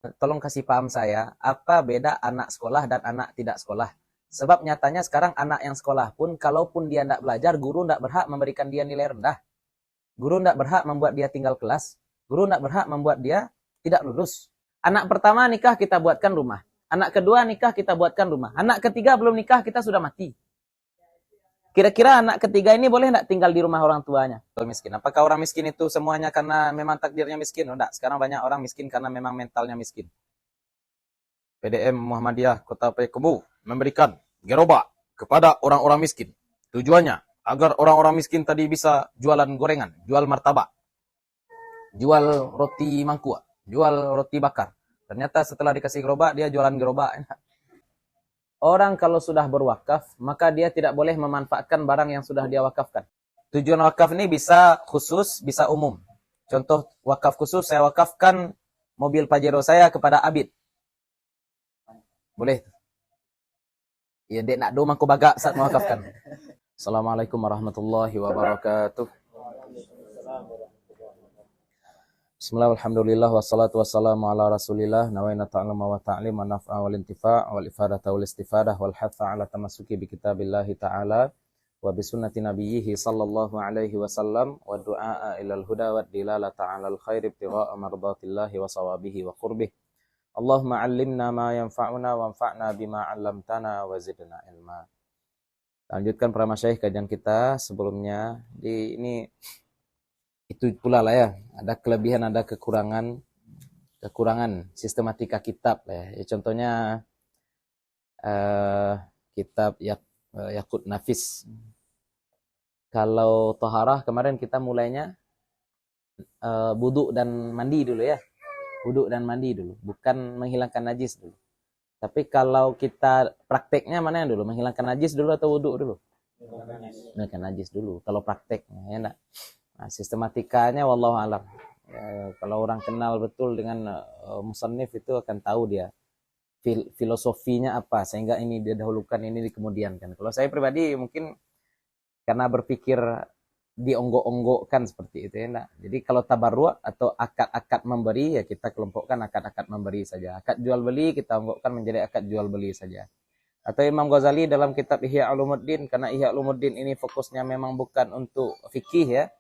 Tolong kasih paham saya, apa beda anak sekolah dan anak tidak sekolah? Sebab nyatanya sekarang anak yang sekolah pun, kalaupun dia tidak belajar, guru tidak berhak memberikan dia nilai rendah. Guru tidak berhak membuat dia tinggal kelas. Guru tidak berhak membuat dia tidak lulus. Anak pertama nikah kita buatkan rumah. Anak kedua nikah kita buatkan rumah. Anak ketiga belum nikah kita sudah mati. Kira-kira anak ketiga ini boleh tidak tinggal di rumah orang tuanya? Kalau miskin. Apakah orang miskin itu semuanya karena memang takdirnya miskin? Oh, enggak. Sekarang banyak orang miskin karena memang mentalnya miskin. PDM Muhammadiyah Kota Payakumbuh memberikan gerobak kepada orang-orang miskin. Tujuannya agar orang-orang miskin tadi bisa jualan gorengan, jual martabak, jual roti mangkuk, jual roti bakar. Ternyata setelah dikasih gerobak, dia jualan gerobak. Orang kalau sudah berwakaf, maka dia tidak boleh memanfaatkan barang yang sudah dia wakafkan. Tujuan wakaf ini bisa khusus, bisa umum. Contoh wakaf khusus, saya wakafkan mobil Pajero saya kepada Abid. Boleh. Ya, dek nak do mangko bagak saat mewakafkan. Assalamualaikum warahmatullahi wabarakatuh. Bismillah, alhamdulillah, wassalatu wassalamu ala rasulillah, nawaina ta'lama wa ta'lim, wa naf'a wal intifa' wal ifadata wal istifadah, wal hatha ala tamasuki bi kitabillahi ta'ala, wa bi sunnati nabiyyihi sallallahu alaihi wasallam, wa du'a'a ilal huda wa dilala ta'ala al khair ibtigha'a mardatillahi wa sawabihi wa qurbih. Allahumma allimna ma yanfa'una wa anfa'na bima 'allamtana wa zidna ilma. Lanjutkan para masyayikh kajian kita sebelumnya. Ini itu pula lah ya, ada kelebihan, ada kekurangan sistematika kitab lah ya. Contohnya kitab Yaqut Nafis. Kalau taharah kemarin kita mulainya wudhu dan mandi dulu ya. Wudhu dan mandi dulu, bukan menghilangkan najis dulu. Tapi kalau kita prakteknya mana yang dulu? Menghilangkan najis dulu atau wudhu dulu? Menghilangkan najis dulu. Kalau prakteknya ya enggak. Nah, sistematikanya wallahu alam. Ya, kalau orang kenal betul dengan musannif itu akan tahu dia filosofinya apa sehingga ini didahulukan, ini dikemudiankan. Kalau saya pribadi mungkin karena berpikir dionggok-onggokkan seperti itu ya. Nah, jadi kalau tabarru' atau akad-akad memberi ya kita kelompokkan akad-akad memberi saja. Akad jual beli kita onggokkan menjadi akad jual beli saja. Atau Imam Ghazali dalam kitab Ihya Ulumuddin, karena Ihya Ulumuddin ini fokusnya memang bukan untuk fikih ya.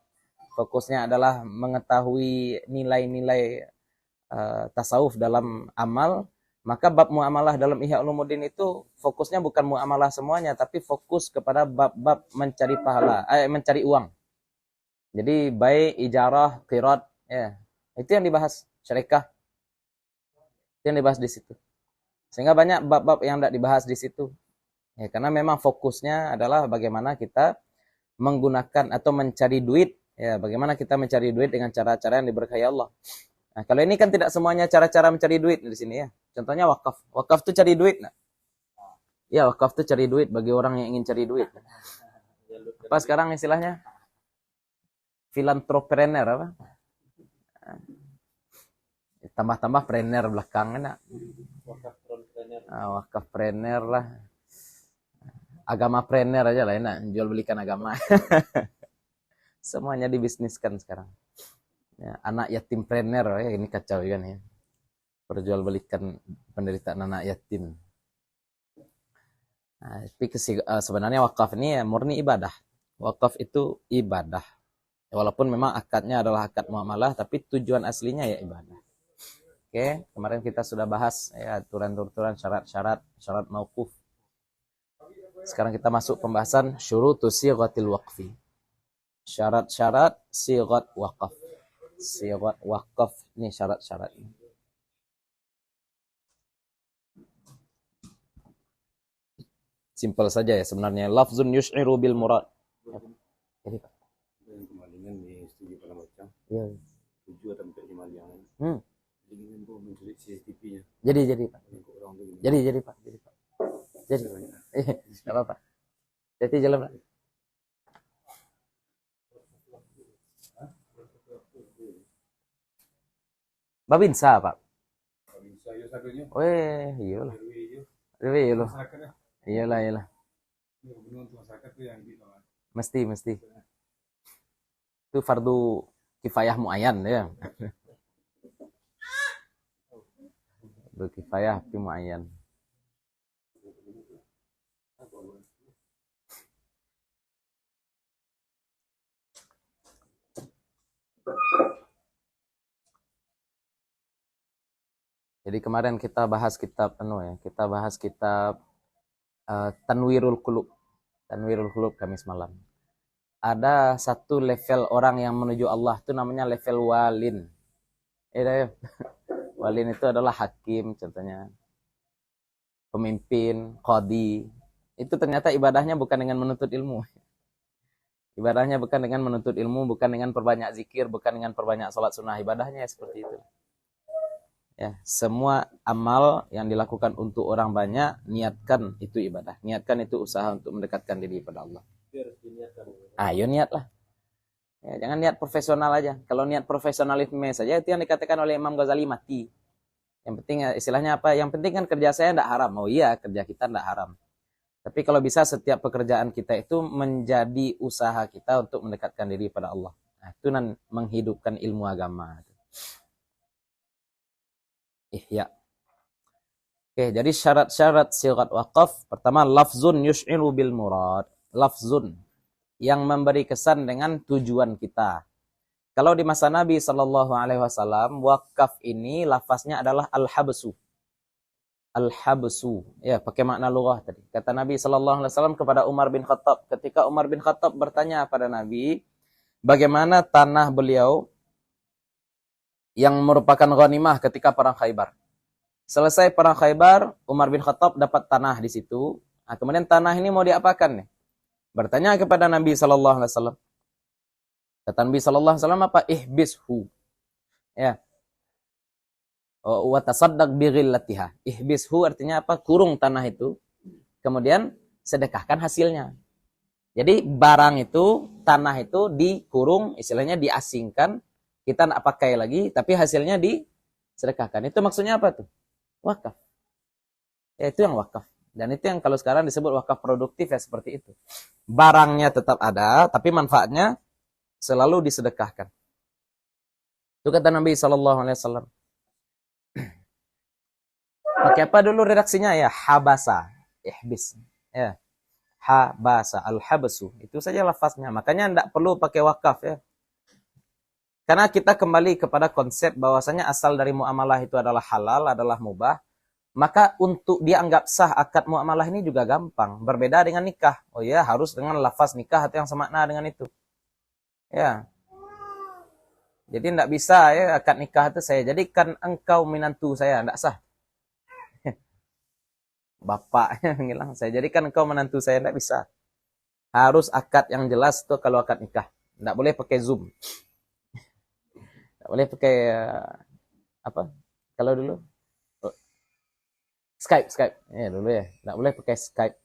Fokusnya adalah mengetahui nilai-nilai tasawuf dalam amal, maka bab muamalah dalam Ihya Ulumuddin itu fokusnya bukan muamalah semuanya, tapi fokus kepada bab-bab mencari pahala, mencari uang. Jadi baik, ijarah, qirat, ya. Itu yang dibahas, syarikah. Itu yang dibahas di situ. Sehingga banyak bab-bab yang tidak dibahas di situ. Ya, karena memang fokusnya adalah bagaimana kita menggunakan atau mencari duit. Ya, bagaimana kita mencari duit dengan cara-cara yang diberkahi Allah. Nah, kalau ini kan tidak semuanya cara-cara mencari duit di sini ya. Contohnya wakaf. Wakaf itu cari duit. Nah. Ya, wakaf itu cari duit bagi orang yang ingin cari duit. Apa sekarang istilahnya? Filantropreneur apa? Tambah-tambah prener belakangnya. Wakaf prener lah. Agama prener aja lah enak. Jual belikan agama. Semuanya dibisniskan sekarang. Ya, anak yatim prener ya, ini kacau kan ya. Perjualbelikan penderitaan anak yatim. Nah, tapi sebenarnya wakaf ini ya murni ibadah. Wakaf itu ibadah. Walaupun memang akadnya adalah akad muamalah, tapi tujuan aslinya ya ibadah. Oke, kemarin kita sudah bahas ya aturan-aturan syarat mauquf. Sekarang kita masuk pembahasan syurutus sighatil waqfi. Syarat-syarat sighat wakaf. Sighat wakaf ini syarat-syarat ini. Simpel saja ya sebenarnya. Lafzun yush'iru bil murad. Jadi Pak. Kemalingan di studi pada macam. Iya. 7 atau 4 kemalingan. Ingin bu menculik CCTV-nya. Jadi Pak. Jadi Pak. Jadi. Enggak apa-apa. Jadi jalan Pak. Babinsa Pak. Babinsa ya sakunya. Oh iyalah. Iyalah. Iyalah. Mesti. Itu fardu kifayah muayyan ya. Kifayah tapi muayyan. Jadi kemarin kita bahas kitab kita bahas kitab Tanwirul Qulub. Tanwirul Qulub Kamis malam. Ada satu level orang yang menuju Allah itu namanya level walin. Ya. Walin itu adalah hakim contohnya. Pemimpin, qadi. Itu ternyata ibadahnya bukan dengan menuntut ilmu. Ibadahnya bukan dengan menuntut ilmu, bukan dengan perbanyak zikir, bukan dengan perbanyak salat sunnah. Ibadahnya seperti itu. Ya, semua amal yang dilakukan untuk orang banyak, niatkan itu ibadah. Niatkan itu usaha untuk mendekatkan diri kepada Allah. Ayo niatlah. Ya, jangan niat profesional aja. Kalau niat profesionalisme saja itu yang dikatakan oleh Imam Ghazali mati. Yang penting istilahnya apa? Yang penting kan kerja saya tidak haram. Oh iya, kerja kita tidak haram. Tapi kalau bisa setiap pekerjaan kita itu menjadi usaha kita untuk mendekatkan diri pada Allah. Nah, itu menghidupkan ilmu agama. Ihya. Oke, jadi syarat-syarat sighat waqaf. Pertama, lafzun yush'iru bil murad. Lafzun yang memberi kesan dengan tujuan kita. Kalau di masa Nabi SAW, wakaf ini lafaznya adalah al-habsu. Al-habsu. Ya, pakai makna lughah tadi. Kata Nabi SAW kepada Umar bin Khattab. Ketika Umar bin Khattab bertanya pada Nabi, bagaimana tanah beliau yang merupakan ghanimah ketika perang Khaybar. Selesai perang Khaybar, Umar bin Khattab dapat tanah di situ. Nah, kemudian tanah ini mau diapakan nih? Bertanya kepada Nabi SAW. Kata Nabi SAW apa? Ihbishu. Ya. Wa tasaddaq bighillatiha. Ihbishu artinya apa? Kurung tanah itu. Kemudian sedekahkan hasilnya. Jadi barang itu, tanah itu dikurung, istilahnya diasingkan. Kita tidak pakai lagi, tapi hasilnya disedekahkan. Itu maksudnya apa tuh? Wakaf. Ya, itu yang wakaf. Dan itu yang kalau sekarang disebut wakaf produktif ya seperti itu. Barangnya tetap ada, tapi manfaatnya selalu disedekahkan. Itu kata Nabi SAW. Pakai apa dulu redaksinya ya? Habasa. Ihbis. Ya. Habasa. Al-habsu. Itu saja lafaznya. Makanya tidak perlu pakai wakaf ya. Karena kita kembali kepada konsep bahwasanya asal dari muamalah itu adalah halal, adalah mubah. Maka untuk dianggap sah akad muamalah ini juga gampang. Berbeda dengan nikah. Oh ya, harus dengan lafaz nikah atau yang semakna dengan itu. Ya. Jadi tidak bisa ya akad nikah itu saya jadikan engkau menantu saya. Tidak sah. Bapaknya bilang, saya jadikan engkau menantu saya. Tidak bisa. Harus akad yang jelas tuh kalau akad nikah. Tidak boleh pakai Zoom. Boleh pakai apa? Kalau dulu Skype. Ya dulu ya. Enggak boleh pakai Skype.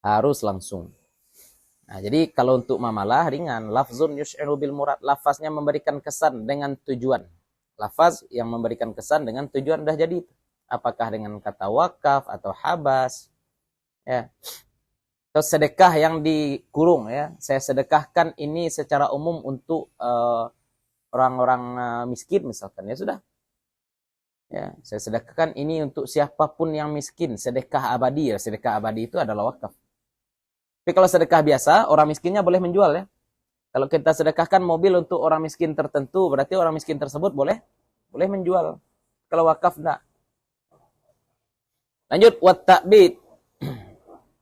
Harus langsung. Nah, jadi kalau untuk mamalah ringan, lafzun yush'iru bil murad, lafaznya memberikan kesan dengan tujuan. Lafaz yang memberikan kesan dengan tujuan dah jadi. Apakah dengan kata wakaf atau habas? Ya. Atau sedekah yang dikurung ya. Saya sedekahkan ini secara umum untuk orang-orang miskin misalkan, ya sudah. Ya, saya sedekahkan ini untuk siapapun yang miskin, sedekah abadi ya. Sedekah abadi itu adalah wakaf. Tapi kalau sedekah biasa, orang miskinnya boleh menjual ya. Kalau kita sedekahkan mobil untuk orang miskin tertentu, berarti orang miskin tersebut boleh menjual. Kalau wakaf enggak. Lanjut wat ta'bid.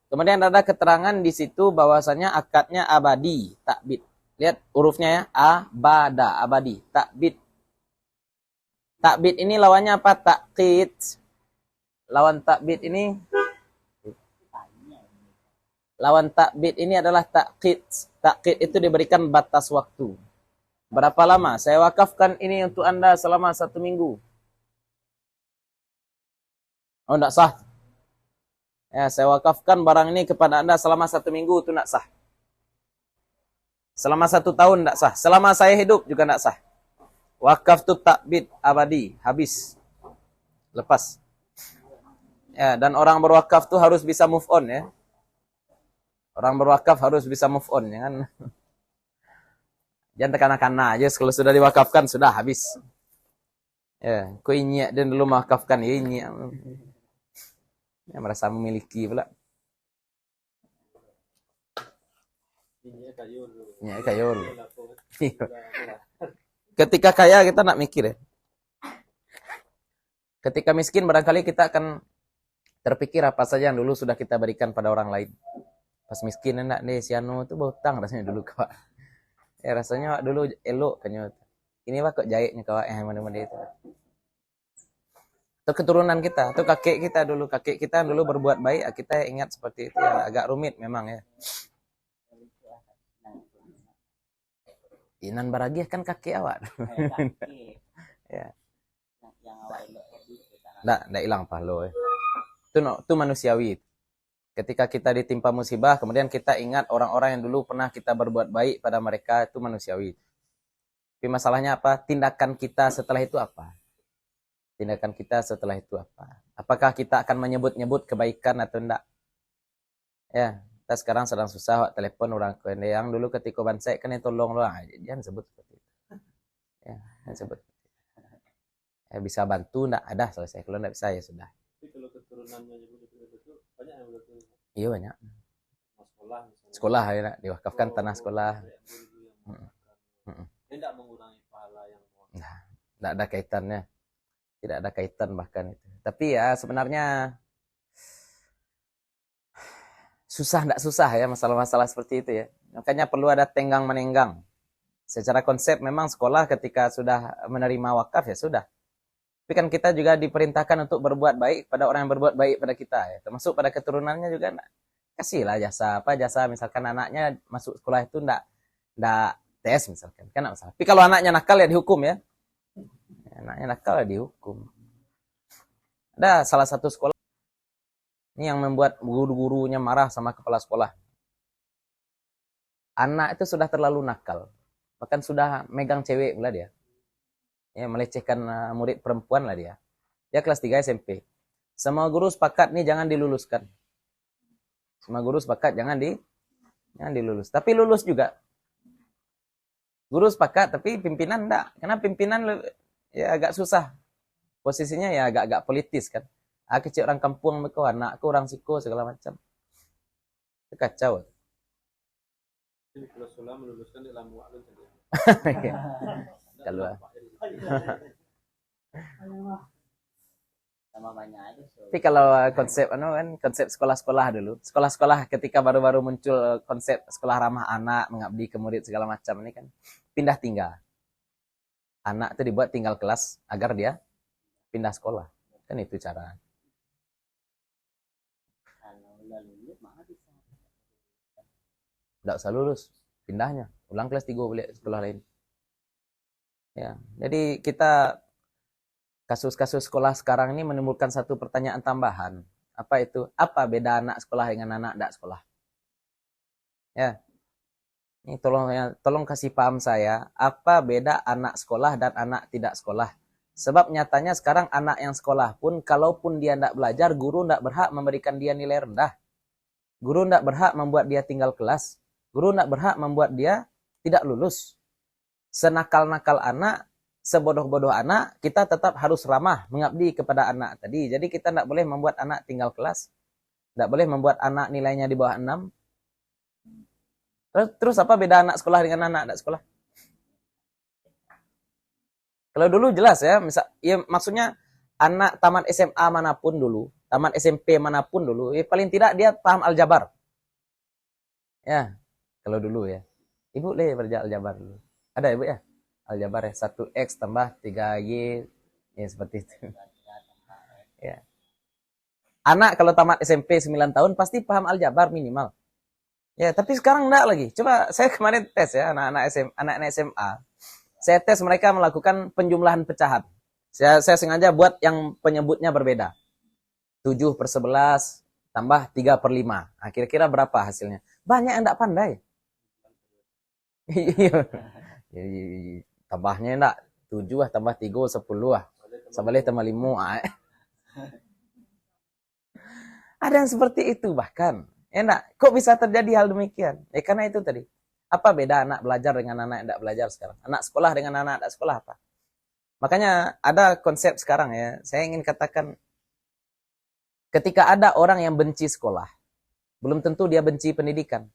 Kemudian ada keterangan di situ bahwasanya akadnya abadi, ta'bid. Lihat hurufnya ya, abada, abadi, ta'bid. Ta'bid ini lawannya apa? Ta'qid. Lawan ta'bid ini adalah ta'qid. Ta'qid itu diberikan batas waktu. Berapa lama? Saya wakafkan ini untuk Anda selama 1 minggu. Oh, enggak sah. Ya, saya wakafkan barang ini kepada Anda selama 1 minggu, itu enggak sah. Selama 1 tahun tidak sah. Selama saya hidup juga tidak sah. Wakaf itu ta'bid abadi. Habis. Lepas. Ya, dan orang berwakaf itu harus bisa move on ya. Orang berwakaf harus bisa move on. Jangan tekan-tekan aja. Kalau sudah diwakafkan, sudah habis. Ya, kok inyak dan dulu maafkan ya inyak. Ya, merasa memiliki pula. Ini kayu dulu. Ya, kayak Ini lapor. Ketika kaya kita nak mikir ya. Ketika miskin barangkali kita akan terpikir apa saja yang dulu sudah kita berikan pada orang lain. Pas miskin enak nih si Anu itu berhutang rasanya dulu kak. Ya rasanya dulu elok kayaknya. Ini kok jahitnya kak yang mana-mana itu. Itu keturunan kita, itu kakek kita dulu berbuat baik, kita ingat seperti itu ya, agak rumit memang ya. Inan Baragih kan kakek awak. Ya. Nggak hilang pahlo ya. Itu manusiawi. Ketika kita ditimpa musibah, kemudian kita ingat orang-orang yang dulu pernah kita berbuat baik pada mereka, itu manusiawi. Tapi masalahnya apa? Tindakan kita setelah itu apa? Tindakan kita setelah itu apa? Apakah kita akan menyebut-nyebut kebaikan atau enggak? Ya, kita sekarang sedang susah, telepon orang yang dulu ketika bansai kan yang tolong doang, jangan sebut seperti itu. Ya, jangan sebut. Ya, bisa bantu enggak ada selesai. Kalau enggak bisa ya sudah. Tapi kalau keturunannya nyebut-nyebut itu banyak yang betul. Iya banyak. Sekolah misalnya. Sekolah ya, diwakafkan tanah sekolah. Ini tidak mengurangi pahala yang Nah, enggak ada kaitannya. Tidak ada kaitan bahkan itu. Tapi ya sebenarnya susah enggak susah ya masalah-masalah seperti itu ya. Makanya perlu ada tenggang menenggang. Secara konsep memang sekolah ketika sudah menerima wakaf ya sudah. Tapi kan kita juga diperintahkan untuk berbuat baik pada orang yang berbuat baik pada kita ya. Termasuk pada keturunannya juga kasihlah jasa misalkan anaknya masuk sekolah itu enggak tes misalkan kan enggak masalah. Tapi kalau anaknya nakal ya dihukum ya. Anaknya nakal ya dihukum. Ada salah satu sekolah ini yang membuat guru-gurunya marah sama kepala sekolah. Anak itu sudah terlalu nakal. Bahkan sudah megang cewek pula dia. Ya, melecehkan murid perempuan lah dia. Dia kelas 3 SMP. Semua guru sepakat nih jangan diluluskan. Semua guru sepakat jangan dilulus. Tapi lulus juga. Guru sepakat tapi pimpinan enggak. Karena pimpinan ya agak susah. Posisinya ya agak politis kan. Kecil orang kampung mereka, anakku orang siko segala macam. Itu kacau. Jadi kalau sekolah meluluskan di lamu alun saja. Kalau tapi kalau konsep sekolah-sekolah dulu, sekolah-sekolah ketika baru-baru muncul konsep sekolah ramah anak, mengabdi ke murid segala macam ini kan pindah tinggal. Anak itu dibuat tinggal kelas agar dia pindah sekolah. Kan itu cara. Tidak usah lulus, pindahnya. Ulang kelas 3 boleh sekolah lain. Ya, jadi kita kasus-kasus sekolah sekarang ini menimbulkan satu pertanyaan tambahan. Apa itu? Apa beda anak sekolah dengan anak tidak sekolah? Ya. Ini tolong kasih paham saya, apa beda anak sekolah dan anak tidak sekolah? Sebab nyatanya sekarang anak yang sekolah pun, kalaupun dia tidak belajar, guru tidak berhak memberikan dia nilai rendah. Guru tidak berhak membuat dia tinggal kelas. Guru tidak berhak membuat dia tidak lulus. Senakal-nakal anak, sebodoh-bodoh anak, kita tetap harus ramah mengabdi kepada anak tadi. Jadi kita tidak boleh membuat anak tinggal kelas. Tidak boleh membuat anak nilainya di bawah 6. Terus apa beda anak sekolah dengan anak tidak sekolah? Kalau dulu jelas ya, maksudnya anak tamat SMA manapun dulu, tamat SMP manapun dulu, paling tidak dia paham aljabar. Ya, kalau dulu ya. Ibu belajar aljabar dulu. Ada ibu ya? Aljabar ya, 1X tambah 3Y, ya seperti itu. Ya. Anak kalau tamat SMP 9 tahun pasti paham aljabar minimal. Ya, tapi sekarang enggak lagi. Coba saya kemarin tes ya anak-anak SMA. Saya tes mereka melakukan penjumlahan pecahan. Saya sengaja buat yang penyebutnya berbeda. 7/11 tambah 3/5. Nah, kira-kira berapa hasilnya? Banyak yang enggak pandai. Tambahnya enggak 7 tambah 3 10 Sebalih tambah 5. Ada yang seperti itu bahkan. Enak, kok bisa terjadi hal demikian? Karena itu tadi. Apa beda anak belajar dengan anak yang tidak belajar sekarang? Anak sekolah dengan anak tidak sekolah apa? Makanya ada konsep sekarang ya, saya ingin katakan, ketika ada orang yang benci sekolah, belum tentu dia benci pendidikan.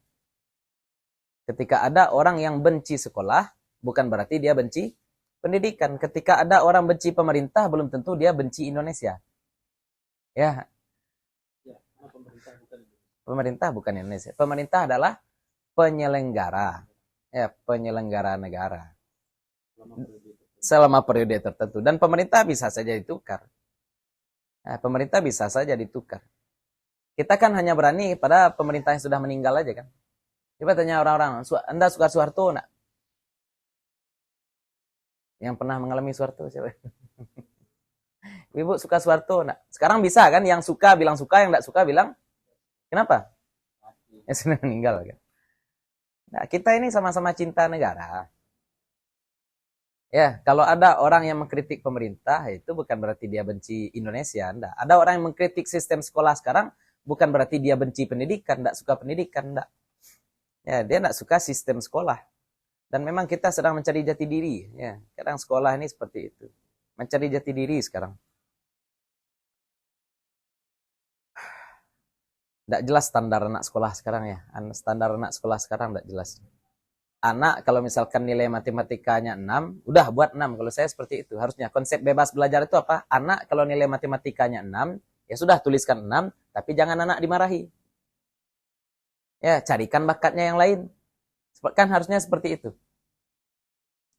Ketika ada orang yang benci sekolah, bukan berarti dia benci pendidikan. Ketika ada orang benci pemerintah, belum tentu dia benci Indonesia. Ya, Ya, karena pemerintah bukan itu. pemerintah bukan Indonesia. Pemerintah adalah penyelenggara. Ya, penyelenggara negara. Selama periode tertentu. Dan pemerintah bisa saja ditukar. Nah, pemerintah bisa saja ditukar. Kita kan hanya berani pada pemerintah yang sudah meninggal aja kan. Coba tanya orang-orang, Anda suka Soeharto enggak? Yang pernah mengalami Soeharto siapa? Ibu suka Soeharto enggak? Sekarang bisa kan, yang suka bilang suka, yang enggak suka bilang kenapa? Ya sudah meninggal kan. Nah, kita ini sama-sama cinta negara. Ya, kalau ada orang yang mengkritik pemerintah, itu bukan berarti dia benci Indonesia, enggak. Ada orang yang mengkritik sistem sekolah sekarang, bukan berarti dia benci pendidikan, enggak suka pendidikan, enggak. Ya, dia enggak suka sistem sekolah. Dan memang kita sedang mencari jati diri. Ya, kadang sekolah ini seperti itu. Mencari jati diri sekarang. Enggak jelas standar anak sekolah sekarang ya. Standar anak sekolah sekarang enggak jelas. Anak kalau misalkan nilai matematikanya 6, udah buat 6. Kalau saya seperti itu. Harusnya konsep bebas belajar itu apa? Anak kalau nilai matematikanya 6, ya sudah tuliskan 6, tapi jangan anak dimarahi. Ya, carikan bakatnya yang lain. Kan harusnya seperti itu.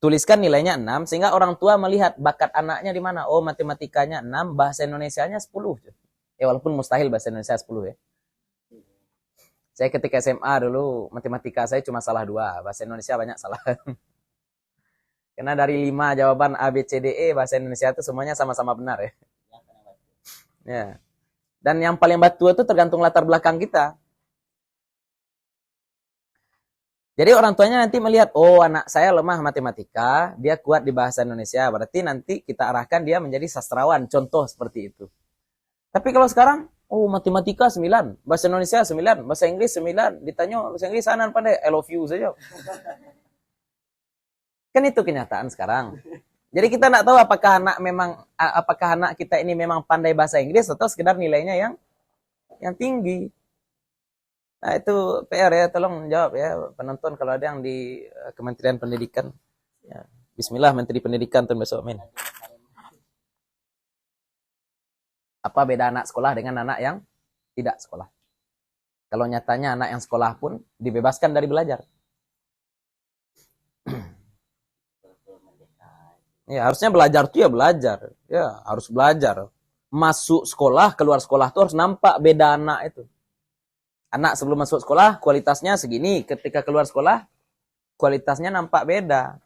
Tuliskan nilainya 6, sehingga orang tua melihat bakat anaknya di mana. Oh, matematikanya 6, bahasa Indonesianya 10. Ya, walaupun mustahil bahasa Indonesia 10 ya. Saya ketika SMA dulu, matematika saya cuma salah 2. Bahasa Indonesia banyak salah. Karena dari 5 jawaban A, B, C, D, E, bahasa Indonesia itu semuanya sama-sama benar ya. Ya. Dan yang paling batu itu tergantung latar belakang kita. Jadi orang tuanya nanti melihat, oh anak saya lemah matematika, dia kuat di bahasa Indonesia. Berarti nanti kita arahkan dia menjadi sastrawan, contoh seperti itu. Tapi kalau sekarang, oh matematika 9, bahasa Indonesia 9, bahasa Inggris 9, ditanya bahasa Inggris sana pandai, I love you saja. Kan itu kenyataan sekarang. Jadi kita tidak tahu apakah anak kita ini memang pandai bahasa Inggris atau sekedar nilainya yang tinggi. Nah itu PR ya, tolong jawab ya penonton kalau ada yang di Kementerian Pendidikan. Ya. Bismillah Menteri Pendidikan tahun besok, amin. Apa beda anak sekolah dengan anak yang tidak sekolah? Kalau nyatanya anak yang sekolah pun dibebaskan dari belajar. Ya, harusnya belajar tuh ya belajar. Ya, harus belajar. Masuk sekolah, keluar sekolah tuh harus nampak beda anak itu. Anak sebelum masuk sekolah kualitasnya segini, ketika keluar sekolah kualitasnya nampak beda.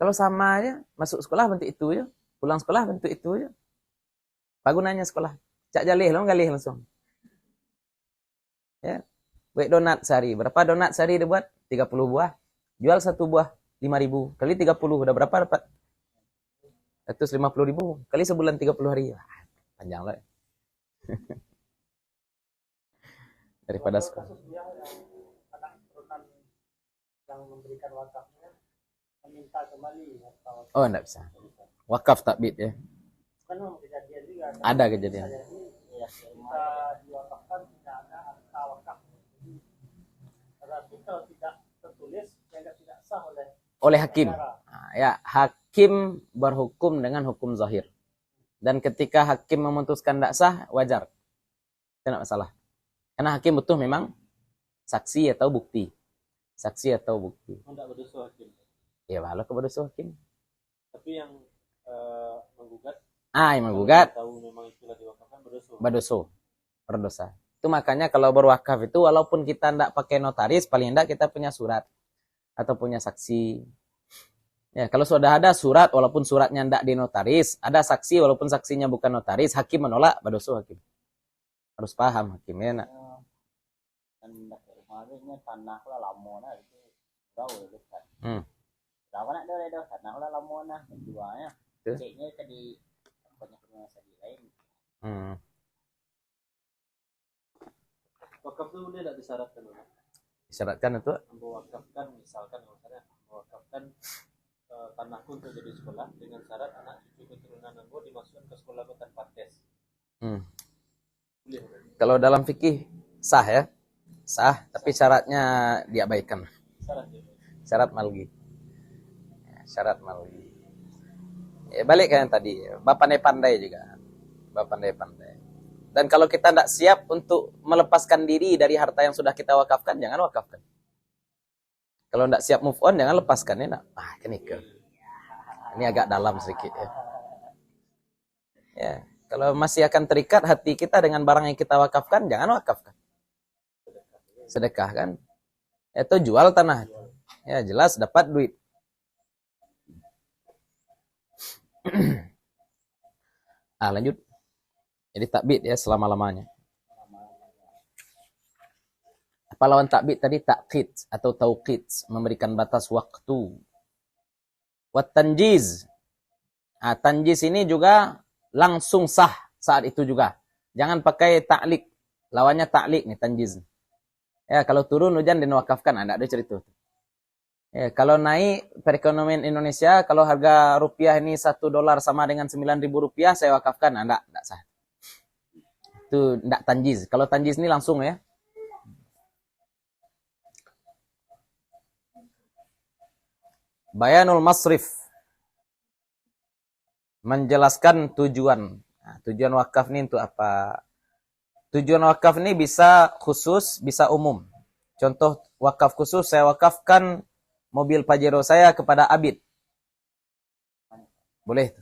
Kalau sama aja, masuk sekolah bentuk itu ya, pulang sekolah bentuk itu ya. Apa gunanya sekolah? Cak jalih lo galih langsung. Ya. Buat donat sehari. Berapa donat sehari dibuat? 30 buah. Jual 1 buah 5.000. Kali 30 udah berapa dapat? 150.000. Kali sebulan 30 hari. Wah, panjang lah. Daripada sekolah. Yang memberikan wakafnya meminta kembali atau Oh, enggak bisa. Wakaf takbid ya. kan kejadian juga Ada kejadian. kita diwakafkan tidak ada akta wakaf. Berarti kalau tidak tertulis tidak sah oleh hakim. Nah, ya, hakim berhukum dengan hukum zahir. Dan ketika hakim memutuskan tidak sah, wajar. Tidak masalah. Karena hakim butuh memang saksi atau bukti. Saksi atau bukti. Tidak berdosa hakim. Ya, malah keberdosa hakim. Tapi yang menggugat. Yang menggugat. Tahu memang itulah diwakafkan berdosa. Itu makanya kalau berwakaf itu walaupun kita tidak pakai notaris, paling tidak kita punya surat atau punya saksi. Ya, kalau sudah ada surat walaupun suratnya tidak dinotaris, ada saksi walaupun saksinya bukan notaris, hakim menolak, berdosa hakim. Harus paham hakimnya nak. Tanah lah lama nah itu jauh dekat. Berapa nak dah tanah lah lama nah jualnya. Ceknya tadi banyak rumah sakit lain. Wakaf itu dia tidak disyaratkan. Disyaratkan itu? Mewakafkan misalkan misalnya mewakafkan tanahku untuk jadi sekolah dengan syarat anak cucu keturunan aku dimasukkan ke sekolah tanpa tes. Boleh. Kalau dalam fikih sah ya, sah, tapi syaratnya diabaikan. Syarat malgi. Ya, syarat malgi. Ya, balik ke yang tadi, pandai-pandai juga. Pandai-pandai. Dan kalau kita tidak siap untuk melepaskan diri dari harta yang sudah kita wakafkan, jangan wakafkan. Kalau tidak siap move on, jangan lepaskan. Ya, kenikah. Ini agak dalam sedikit ya. Ya, kalau masih akan terikat hati kita dengan barang yang kita wakafkan, jangan wakafkan. Sedekah kan? Itu jual tanah. Ya, jelas dapat duit. Lanjut. Jadi takbid ya selama-lamanya. Apa lawan takbid tadi? Takkid atau tauqid, memberikan batas waktu. Wat tanjiz. Tanjiz ini juga langsung sah saat itu juga. Jangan pakai ta'liq. Lawannya ta'liq nih, tanjiz. Ya, kalau turun hujan diwakafkan, ada cerita. Ya, kalau naik perekonomian Indonesia, kalau harga rupiah ini $1 sama dengan 9.000 rupiah, saya wakafkan, enggak sah. Itu enggak tanjiz. Kalau tanjiz ini langsung ya. Bayanul masrif. Menjelaskan tujuan. Nah, tujuan wakaf ini untuk apa? Tujuan wakaf ini bisa khusus, bisa umum. Contoh wakaf khusus, saya wakafkan mobil Pajero saya kepada Abid. Boleh.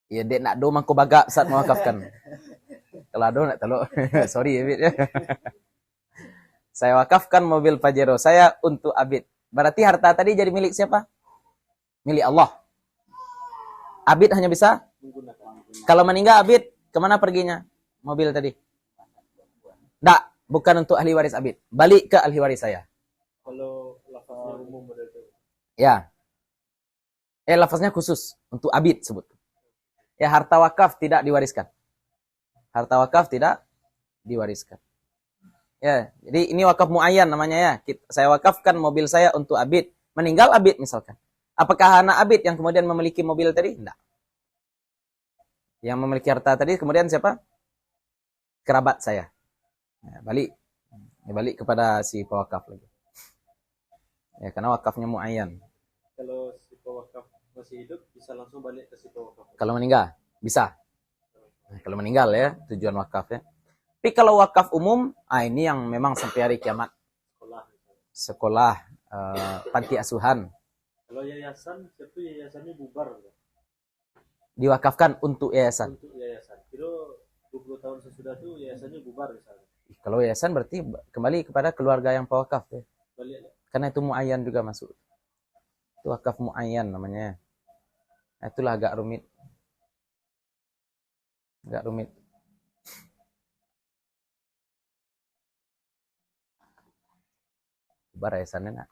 Ya, dek nak do mangko bagak saat mewakafkan. Kalau do nak teluk. Sorry Abid ya. Saya wakafkan mobil Pajero saya untuk Abid. Berarti harta tadi jadi milik siapa? Milik Allah. Abid hanya bisa? Kalau meninggal Abid, kemana perginya? Mobil tadi. Tidak, bukan untuk ahli waris Abid. Balik ke ahli waris saya. Kalau lafaznya umum berarti. Ya. Lafaznya khusus. Untuk Abid sebut. Ya, harta wakaf tidak diwariskan. Harta wakaf tidak diwariskan. Ya, jadi ini wakaf muayyan namanya ya. Saya wakafkan mobil saya untuk Abid. Meninggal Abid misalkan. Apakah anak Abid yang kemudian memiliki mobil tadi? Tidak. Yang memiliki harta tadi kemudian siapa? Kerabat saya. Ya, balik kepada si pewakaf lagi. Ya, karena wakafnya muayyan. Kalau si pewakaf masih hidup, bisa langsung balik ke si pewakaf. Kalau meninggal, bisa. Nah, kalau meninggal ya, tujuan wakaf ya. Tapi kalau wakaf umum, ini yang memang sampai hari kiamat. Sekolah, panti asuhan. Kalau yayasan, itu yayasannya bubar. Diwakafkan untuk yayasan. Untuk yayasan. Kira 20 tahun sesudah itu yayasannya bubar misalnya. Kalau yayasan berarti kembali kepada keluarga yang pewakaf ya. Balik. Karena itu muayyan juga masuk. Itu wakaf muayyan namanya. Nah, itulah agak rumit. Agak rumit. Bubar yayasannya nak.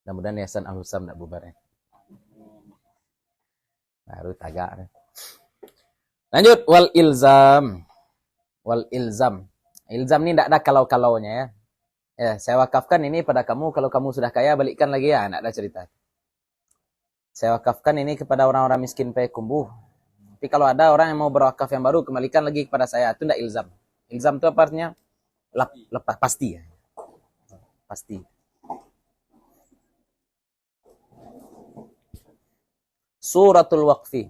Mudah-mudahan yayasan Al-Husam nak bubar ya. Baru tagak. Lanjut wal ilzam. Wal ilzam. Ilzam ini tidak ada kalau-kalaunya ya. Ya, saya wakafkan ini pada kamu, kalau kamu sudah kaya balikkan lagi ya, tidak ada cerita. Saya wakafkan ini kepada orang-orang miskin Payakumbuh. Tapi kalau ada orang yang mau berwakaf yang baru, kembalikan lagi kepada saya. Itu tidak ilzam. Ilzam itu apa artinya? Lepas, pasti ya. Pasti. Suratul waqfi.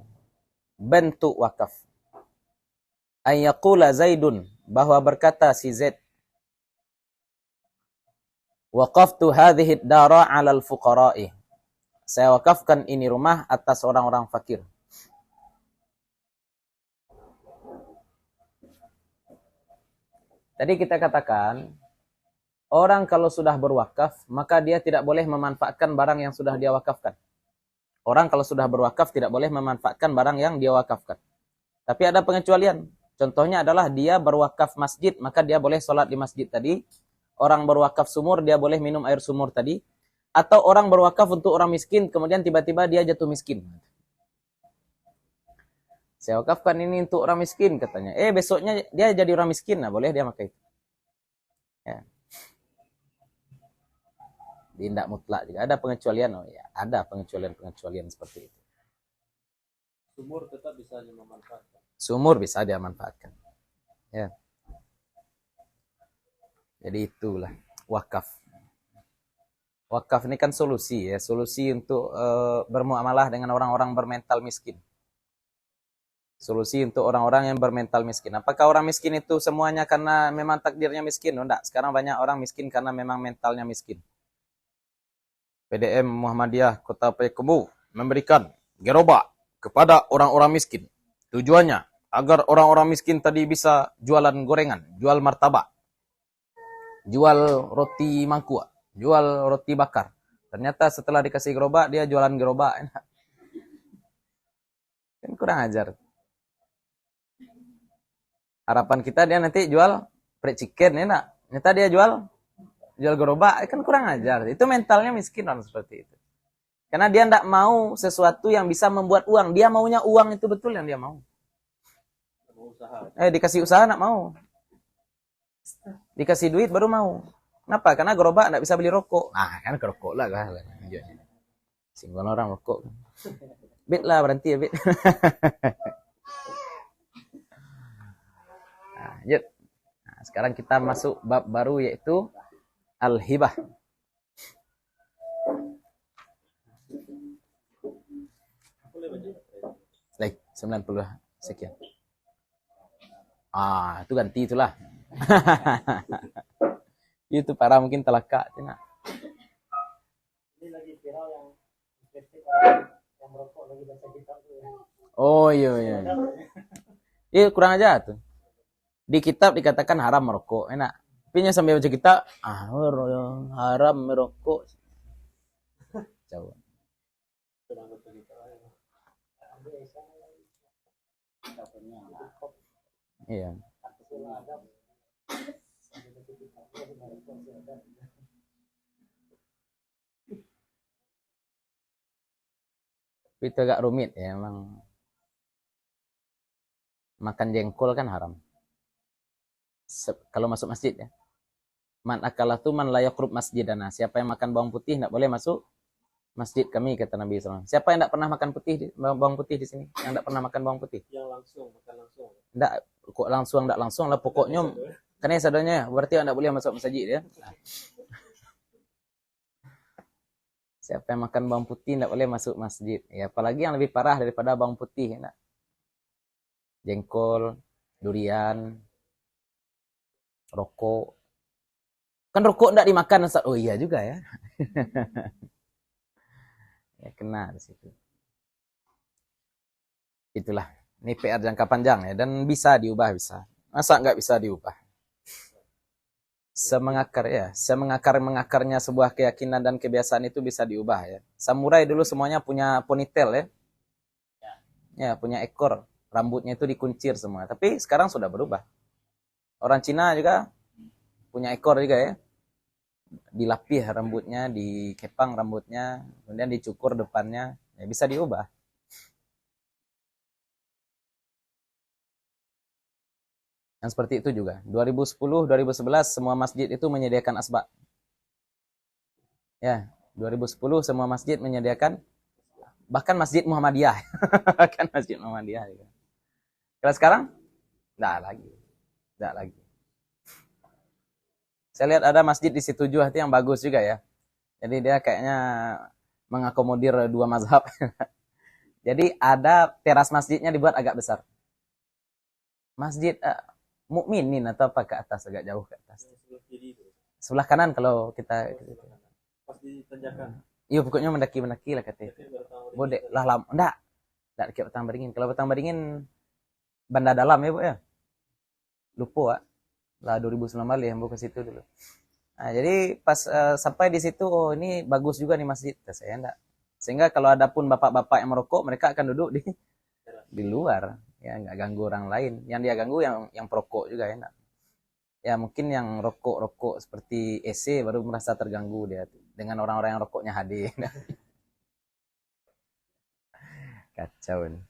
Bentuk wakaf. Ayyaqula Zaidun. Bahwa berkata si Zaid. Waqaftu hadhihi dara 'alal fuqara'i. Saya wakafkan ini rumah atas orang-orang fakir. Tadi kita katakan, orang kalau sudah berwakaf, maka dia tidak boleh memanfaatkan barang yang sudah dia wakafkan. Orang kalau sudah berwakaf tidak boleh memanfaatkan barang yang dia wakafkan. Tapi ada pengecualian. Contohnya adalah dia berwakaf masjid, maka dia boleh sholat di masjid tadi. Orang berwakaf sumur, dia boleh minum air sumur tadi. Atau orang berwakaf untuk orang miskin, kemudian tiba-tiba dia jatuh miskin. Saya wakafkan ini untuk orang miskin katanya. Besoknya dia jadi orang miskin, nah boleh dia pakai itu. Ya. Tidak mutlak juga. Ada pengecualian, oh ya, ada pengecualian seperti itu. Sumur tetap bisa dimanfaatkan. Sumur bisa dimanfaatkan. Ya. Jadi itulah wakaf. Wakaf ini kan solusi ya, solusi untuk bermuamalah dengan orang-orang bermental miskin. Solusi untuk orang-orang yang bermental miskin. Apakah orang miskin itu semuanya karena memang takdirnya miskin? Oh, enggak. Sekarang banyak orang miskin karena memang mentalnya miskin. PDM Muhammadiyah Kota Payakumbuh memberikan gerobak kepada orang-orang miskin. Tujuannya agar orang-orang miskin tadi bisa jualan gorengan, jual martabak, jual roti mangkuk, jual roti bakar. Ternyata setelah dikasih gerobak, dia jualan gerobak. Kan kurang ajar. Harapan kita dia nanti jual fried chicken, ya nak? Ternyata dia jual gerobak, kan kurang ajar. Itu mentalnya miskin orang seperti itu. Karena dia tidak mau sesuatu yang bisa membuat uang. Dia maunya uang itu betul yang dia mau. Dikasih usaha nak mau. Dikasih duit baru mau. Kenapa? Karena gerobak tidak bisa beli rokok. Ah, kan rokok lah. Singgung orang rokok. Bit lah, berhenti ya, Bit. Lanjut. Nah, sekarang kita masuk bab baru yaitu al-hibah. Like 90 sekian. Itu ganti itulah. Itu para mungkin telaka. Ini lagi viral yang orang yang merokok lagi baca kitab tuh. Oh iya. Iya kurang aja tuh. Di kitab dikatakan haram merokok, enak. Tapi sambil baca kitab, haram merokok. Jauh. Iya. Itu agak rumit ya, emang. Makan jengkol kan haram. Kalau masuk masjid ya. Man akalatu man la yaqrub masjidana. Siapa yang makan bawang putih tidak boleh masuk masjid kami, kata Nabi SAW. Siapa yang tidak pernah makan bawang putih di sini? Yang tidak pernah makan bawang putih? Yang langsung, makan langsung. Tidak, kok langsung, tidak langsung lah. Pokoknya, karena sadanya, berarti tidak boleh masuk masjid ya. Siapa yang makan bawang putih tidak boleh masuk masjid. Ya, apalagi yang lebih parah daripada bawang putih. Ya, jengkol, durian, rokok. Kan rokok tidak dimakan. Oh iya juga ya. Ya kena di situ. Itulah. Ini PR jangka panjang ya. Dan bisa diubah, bisa. Masa nggak bisa diubah? Semengakarnya sebuah keyakinan dan kebiasaan itu bisa diubah ya. Samurai dulu semuanya punya ponytail ya. Ya, punya ekor. Rambutnya itu dikuncir semua. Tapi sekarang sudah berubah. Orang Cina juga punya ekor juga ya. Dilapih rambutnya, dikepang rambutnya, kemudian dicukur depannya, ya bisa diubah. Yang seperti itu juga. 2010, 2011 semua masjid itu menyediakan asbak. Ya, 2010 semua masjid menyediakan, bahkan Masjid Muhammadiyah. Bahkan Masjid Muhammadiyah. Kalau sekarang, enggak lagi. Saya lihat ada masjid di situ juga yang bagus juga ya. Jadi dia kayaknya mengakomodir dua mazhab. Jadi ada teras masjidnya dibuat agak besar. Masjid Mukminin atau apa ke atas, agak jauh ke atas. Sebelah kanan kalau kita. Pas di tanjakan. Iya pokoknya mendaki lah katanya. Bodek lah lama. Enggak ke Batang Beringin. Kalau Batang Beringin Banda Dalam ya Bu ya. Lupa lah 2019 yang buka situ dulu. Nah, jadi pas sampai di situ, oh ini bagus juga nih masjid. Saya enggak. Sehingga kalau ada pun bapak-bapak yang merokok, mereka akan duduk di luar, ya nggak ganggu orang lain. Yang dia ganggu yang perokok juga enak. Ya mungkin yang rokok seperti EC baru merasa terganggu dia dengan orang-orang yang rokoknya HD. Kacau nih.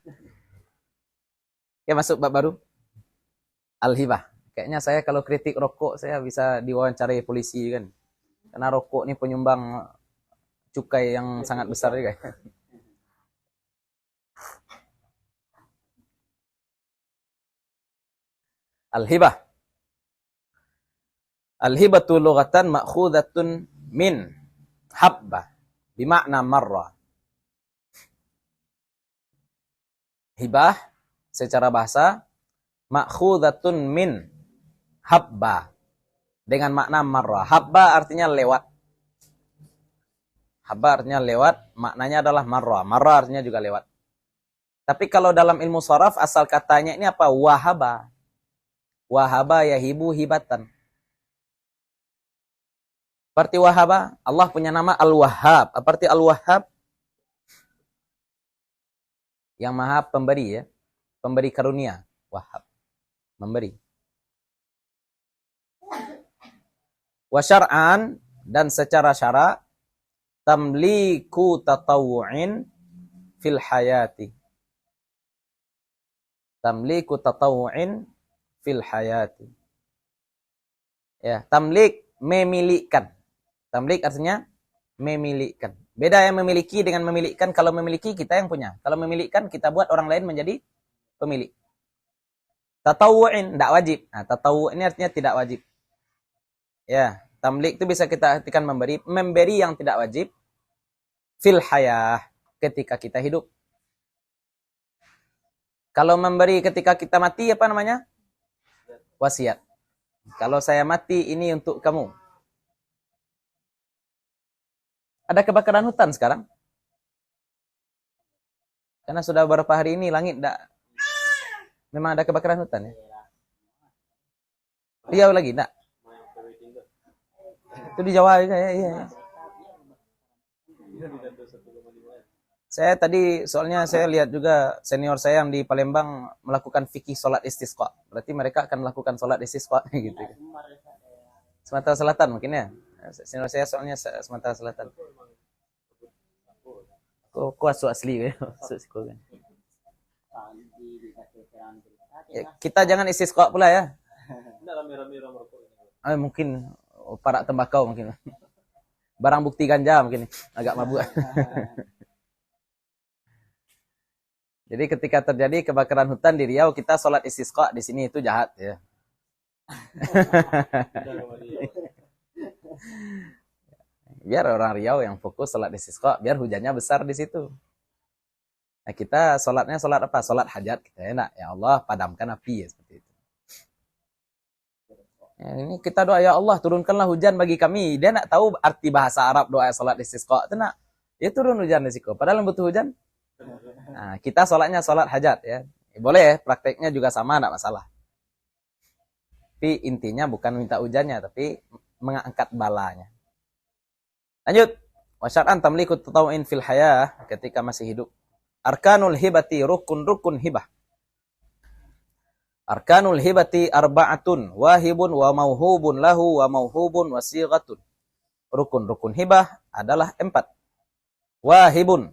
Ya masuk bab baru. Al-hibah. Kayaknya saya kalau kritik rokok saya bisa diwawancarai polisi kan. Karena rokok ini penyumbang cukai yang sangat besar juga. Al-hibah. Al-hibatu lughatan ma'khudatun min habba bimakna marra. Hibah secara bahasa ma'khudatun min habba dengan makna marra. Habba artinya lewat. Habba artinya lewat, maknanya adalah marra. Marra artinya juga lewat. Tapi kalau dalam ilmu sharaf asal katanya ini apa? Wahaba. Wahaba yahibu hibatan. Seperti wahaba, Allah punya nama Al-Wahhab. Seperti Al-Wahhab yang maha pemberi ya. Pemberi karunia. Wahhab. Memberi. Wa syar'an, dan secara syara, tamliku tatawu'in fil hayati. Tamliku tatawu'in fil hayati. Ya, tamlik memilikan. Tamlik artinya memilikan. Beda yang memiliki dengan memilikan. Kalau memiliki kita yang punya. Kalau memilikan kita buat orang lain menjadi pemilik. Tatawu'in tidak wajib. Nah, tatawu'in ini artinya tidak wajib. Ya, tamlik itu bisa kita artikan memberi yang tidak wajib fil hayah, ketika kita hidup. Kalau memberi ketika kita mati apa namanya? Wasiat. Kalau saya mati ini untuk kamu. Ada kebakaran hutan sekarang. Karena sudah beberapa hari ini langit memang ada kebakaran hutan ya. Riau lagi enggak? Itu di Jawa juga ya, iya. Saya tadi soalnya saya lihat juga senior saya yang di Palembang melakukan fikih salat istisqa. Berarti mereka akan melakukan salat istisqa gitu. Sumatera Selatan mungkin ya. Senior saya soalnya Sumatera Selatan. Kok asu asli ya. Ya, kita jangan istisqa pula ya. Mungkin parak tembakau mungkin. Barang bukti ganja mungkin agak mabuk. Jadi ketika terjadi kebakaran hutan di Riau, kita sholat istisqa di sini itu jahat ya. Biar orang Riau yang fokus sholat istisqa, biar hujannya besar di situ. Nah, kita sholatnya sholat apa? Sholat hajat kita enak. Ya Allah, padamkan api ya seperti itu. Ya, ini kita doa, ya Allah turunkanlah hujan bagi kami. Dia nak tahu arti bahasa Arab doa sholat istisqa itu nak. Ya turun hujan di situ. Padahal butuh hujan. Nah, kita sholatnya sholat hajat ya. Boleh ya, prakteknya juga sama, tidak masalah. Tapi intinya bukan minta hujannya, tapi mengangkat balanya. Lanjut. Wasyar'an tamliku tatawu'in fil hayah, ketika masih hidup. Arkanul hibati rukun hibah. Arkanul hibati arba'atun, wahibun wa mauhubun lahu wa mauhubun wa sighatun. Rukun hibah adalah 4. Wahibun,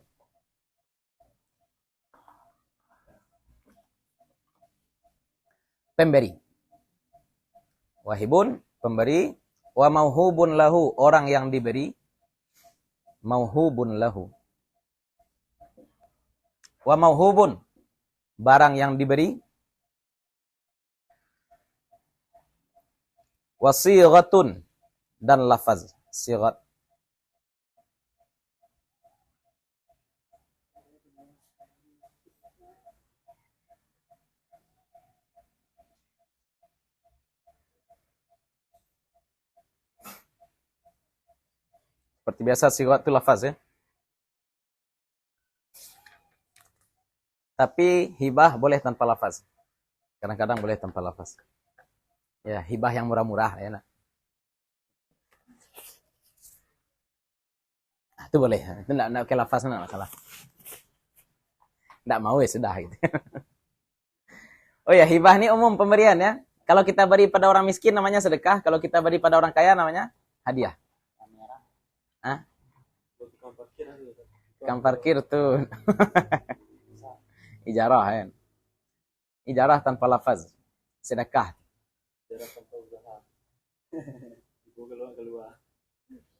pemberi. Wahibun, pemberi. Wa mauhubun lahu, orang yang diberi. Mauhubun lahu. Wa mauhubun, barang yang diberi. Wa sighatun, dan lafaz. Sighat. Seperti biasa sighat itu lafaz ya. Tapi hibah boleh tanpa lafaz. Kadang-kadang boleh tanpa lafaz. Ya, hibah yang murah-murah ya. Nah, itu boleh. Itu enggak pakai lafaz, enggak masalah. Enggak mau ya sudah gitu. Oh ya, hibah ini umum pemberian ya. Kalau kita beri pada orang miskin namanya sedekah, kalau kita beri pada orang kaya namanya hadiah. Hah? Tukang parkir tuh. Ijarah ya. Ijarah tanpa lafaz. Sedekah.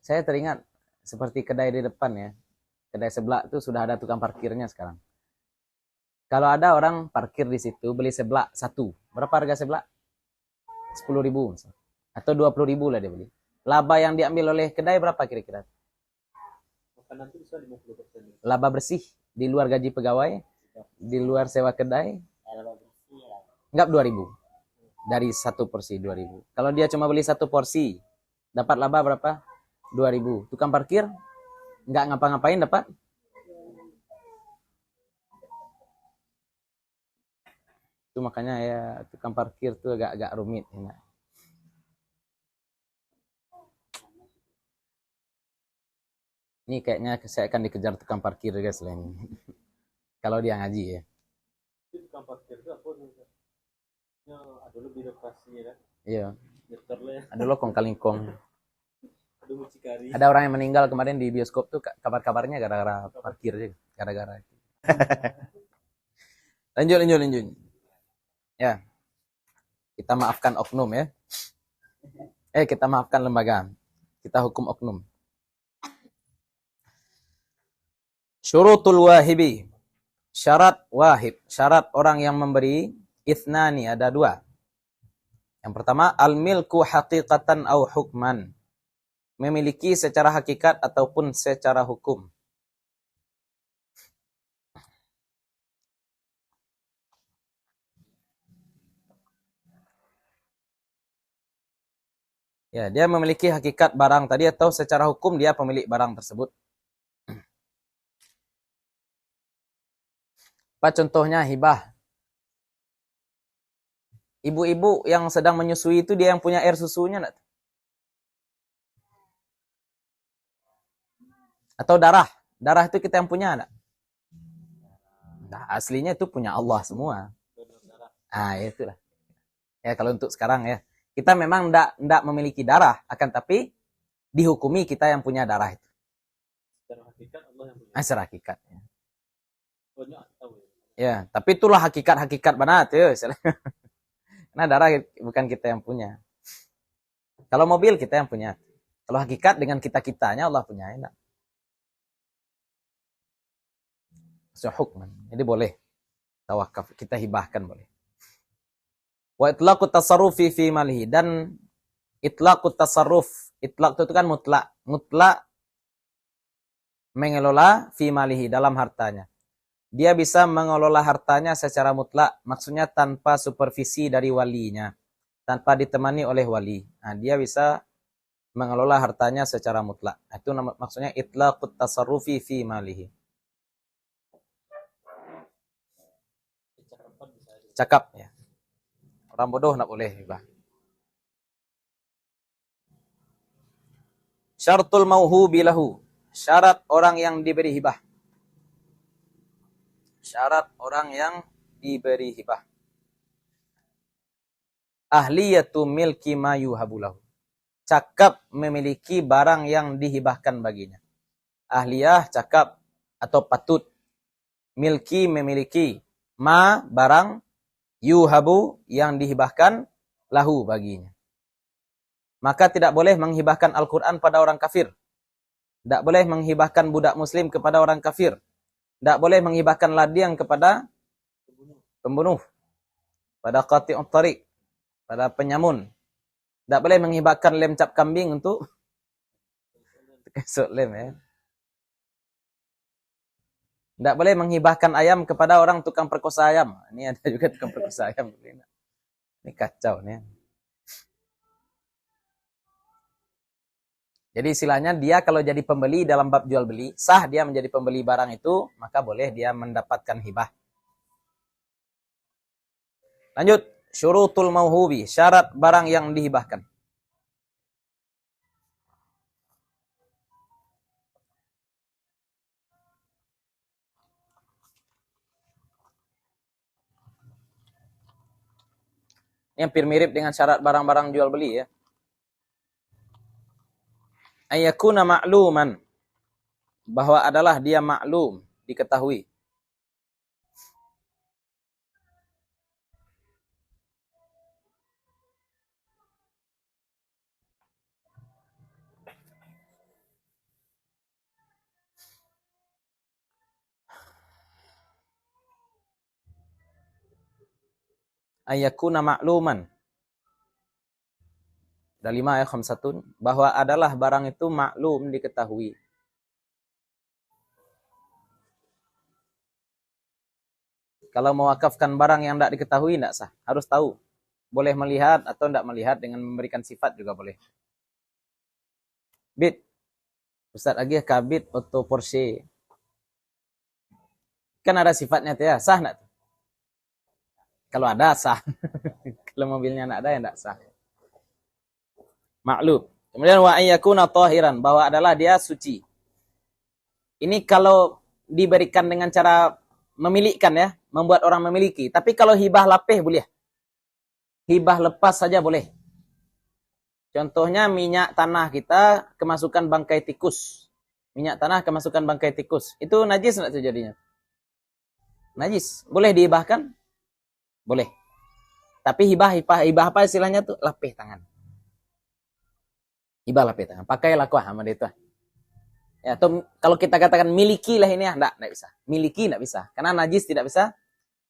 Saya teringat seperti kedai di depan ya. Kedai sebelah itu sudah ada tukang parkirnya sekarang. Kalau ada orang parkir di situ, beli sebelah satu. Berapa harga sebelah? 10.000 atau 20.000 lah dia beli. Laba yang diambil oleh kedai berapa kira-kira? Makanan itu bisa 50%. Laba bersih di luar gaji pegawai, di luar sewa kedai, enggak 2.000. Dari satu porsi 2.000. Kalau dia cuma beli satu porsi, dapat laba berapa? 2.000. Tukang parkir enggak ngapa-ngapain dapat itu, makanya ya tukang parkir tuh agak rumit ya. Ini kayaknya saya akan dikejar tukang parkir guys lah ini. Kalau dia ngaji ya. Itu tukang parkir itu apa nih? Ya, ada lebih birokrasinya kan. Iya. Nyetor lah ya. Ada lo kong kalingkong. Ada mucikari. Ada orang yang meninggal kemarin di bioskop tuh kabar-kabarnya gara-gara parkir aja. Gara-gara. Lanjut. Ya. Kita maafkan oknum ya. Kita maafkan lembaga. Kita hukum oknum. Syurutul wahibi. Syarat wahib. Syarat orang yang memberi. Ithnani, ada dua. Yang pertama, al-milku haqiqatan au hukman. Memiliki secara hakikat ataupun secara hukum. Ya, dia memiliki hakikat barang tadi atau secara hukum dia pemilik barang tersebut. Apa contohnya hibah? Ibu-ibu yang sedang menyusui itu dia yang punya air susunya enggak? Atau darah? Darah itu kita yang punya enggak? Nah, aslinya itu punya Allah semua. Itulah. Ya kalau untuk sekarang ya. Kita memang enggak memiliki darah, akan tapi dihukumi kita yang punya darah itu. Secara hakikat Allah yang punya. Secara hakikat. Ya. Banyak tahu ya. Ya, tapi itulah hakikat banget ya. Karena darah bukan kita yang punya. Kalau mobil kita yang punya. Kalau hakikat dengan kita-kitanya Allah punya. Enak. Hukman. Jadi boleh tawakaf, kita hibahkan boleh. Wa itlaqut tasarrufi fi malihi, dan itlaqut tasarruf, itlaq itu kan mutlak mengelola fi malihi, dalam hartanya. Dia bisa mengelola hartanya secara mutlak, maksudnya tanpa supervisi dari walinya, tanpa ditemani oleh wali. Nah, dia bisa mengelola hartanya secara mutlak. Itu maksudnya itlaqut tasarrufi fi malihi. Cakap ya. Orang bodoh enggak boleh hibah. Syartul mauhubi lahu. Syarat orang yang diberi hibah. Syarat orang yang diberi hibah. Ahliyatu milki ma yuhabu lahu. Cakap memiliki barang yang dihibahkan baginya. Ahliyah cakap atau patut. Milki memiliki. Ma barang. Yuhabu yang dihibahkan lahu baginya. Maka tidak boleh menghibahkan Al-Quran pada orang kafir. Tidak boleh menghibahkan budak muslim kepada orang kafir. Tidak boleh menghibahkan ladiang kepada pembunuh. Pada qati'ut tariq. Pada penyamun. Tidak boleh menghibahkan lem cap kambing untuk kesuk lem ya. Tidak boleh menghibahkan ayam kepada orang tukang perkosa ayam. Ini ada juga tukang perkosa ayam. Ini kacau nih. Jadi istilahnya dia kalau jadi pembeli dalam bab jual beli, sah dia menjadi pembeli barang itu, maka boleh dia mendapatkan hibah. Lanjut, syurutul mauhubi, syarat barang yang dihibahkan. Ini hampir mirip dengan syarat barang-barang jual beli ya. Ayakuna ma'luman, bahwa adalah dia maklum, diketahui. ayyakuna ma'luman. Ada 5 ya, khamsatun, bahwa adalah barang itu maklum, diketahui. Kalau mewakafkan barang yang tidak diketahui tidak sah, harus tahu. Boleh melihat atau tidak melihat dengan memberikan sifat juga boleh. Bit. Ustaz lagi kabit atau Porsche. Kan ada sifatnya tuh ya, sah enggak? Kalau ada sah. Kalau mobilnya enggak ada ya enggak sah. Maklum. Kemudian wa ayyakuna tahiran, bahwa adalah dia suci. Ini kalau diberikan dengan cara memilikkan ya, membuat orang memiliki. Tapi kalau hibah lapeh boleh. Hibah lepas saja boleh. Contohnya minyak tanah kita kemasukan bangkai tikus. Minyak tanah kemasukan bangkai tikus. Itu najis enggak terjadinya? Najis. Boleh dihibahkan? Boleh. Tapi hibah apa istilahnya tuh? Lapeh tangan. Hibah lapeh tangan. Pakailah kuah sama itu. Ya, atau kalau kita katakan milikilah ini, enggak bisa. Miliki enggak bisa. Karena najis tidak bisa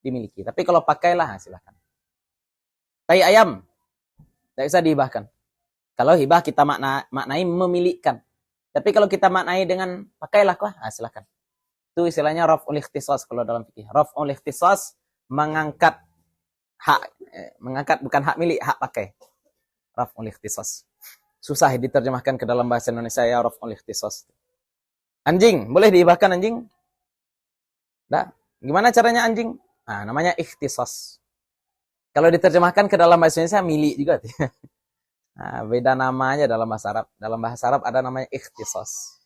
dimiliki. Tapi kalau pakailah, silakan. Tai ayam tidak bisa dihibahkan. Kalau hibah kita maknai memilikkan. Tapi kalau kita maknai dengan pakailah kuah, silakan. Itu istilahnya raf'ul ikhtisas kalau dalam fikih. Raf'ul ikhtisas mengangkat hak, mengangkat bukan hak milik, hak pakai. Raf'ul ikhtisas. Susah diterjemahkan ke dalam bahasa Indonesia ya raf'ul ikhtisas. Anjing, boleh dihibahkan anjing? Nah, gimana caranya anjing? Nah, namanya ikhtisas. Kalau diterjemahkan ke dalam bahasa Indonesia milik juga. Nah, beda namanya dalam bahasa Arab. Dalam bahasa Arab ada namanya ikhtisas.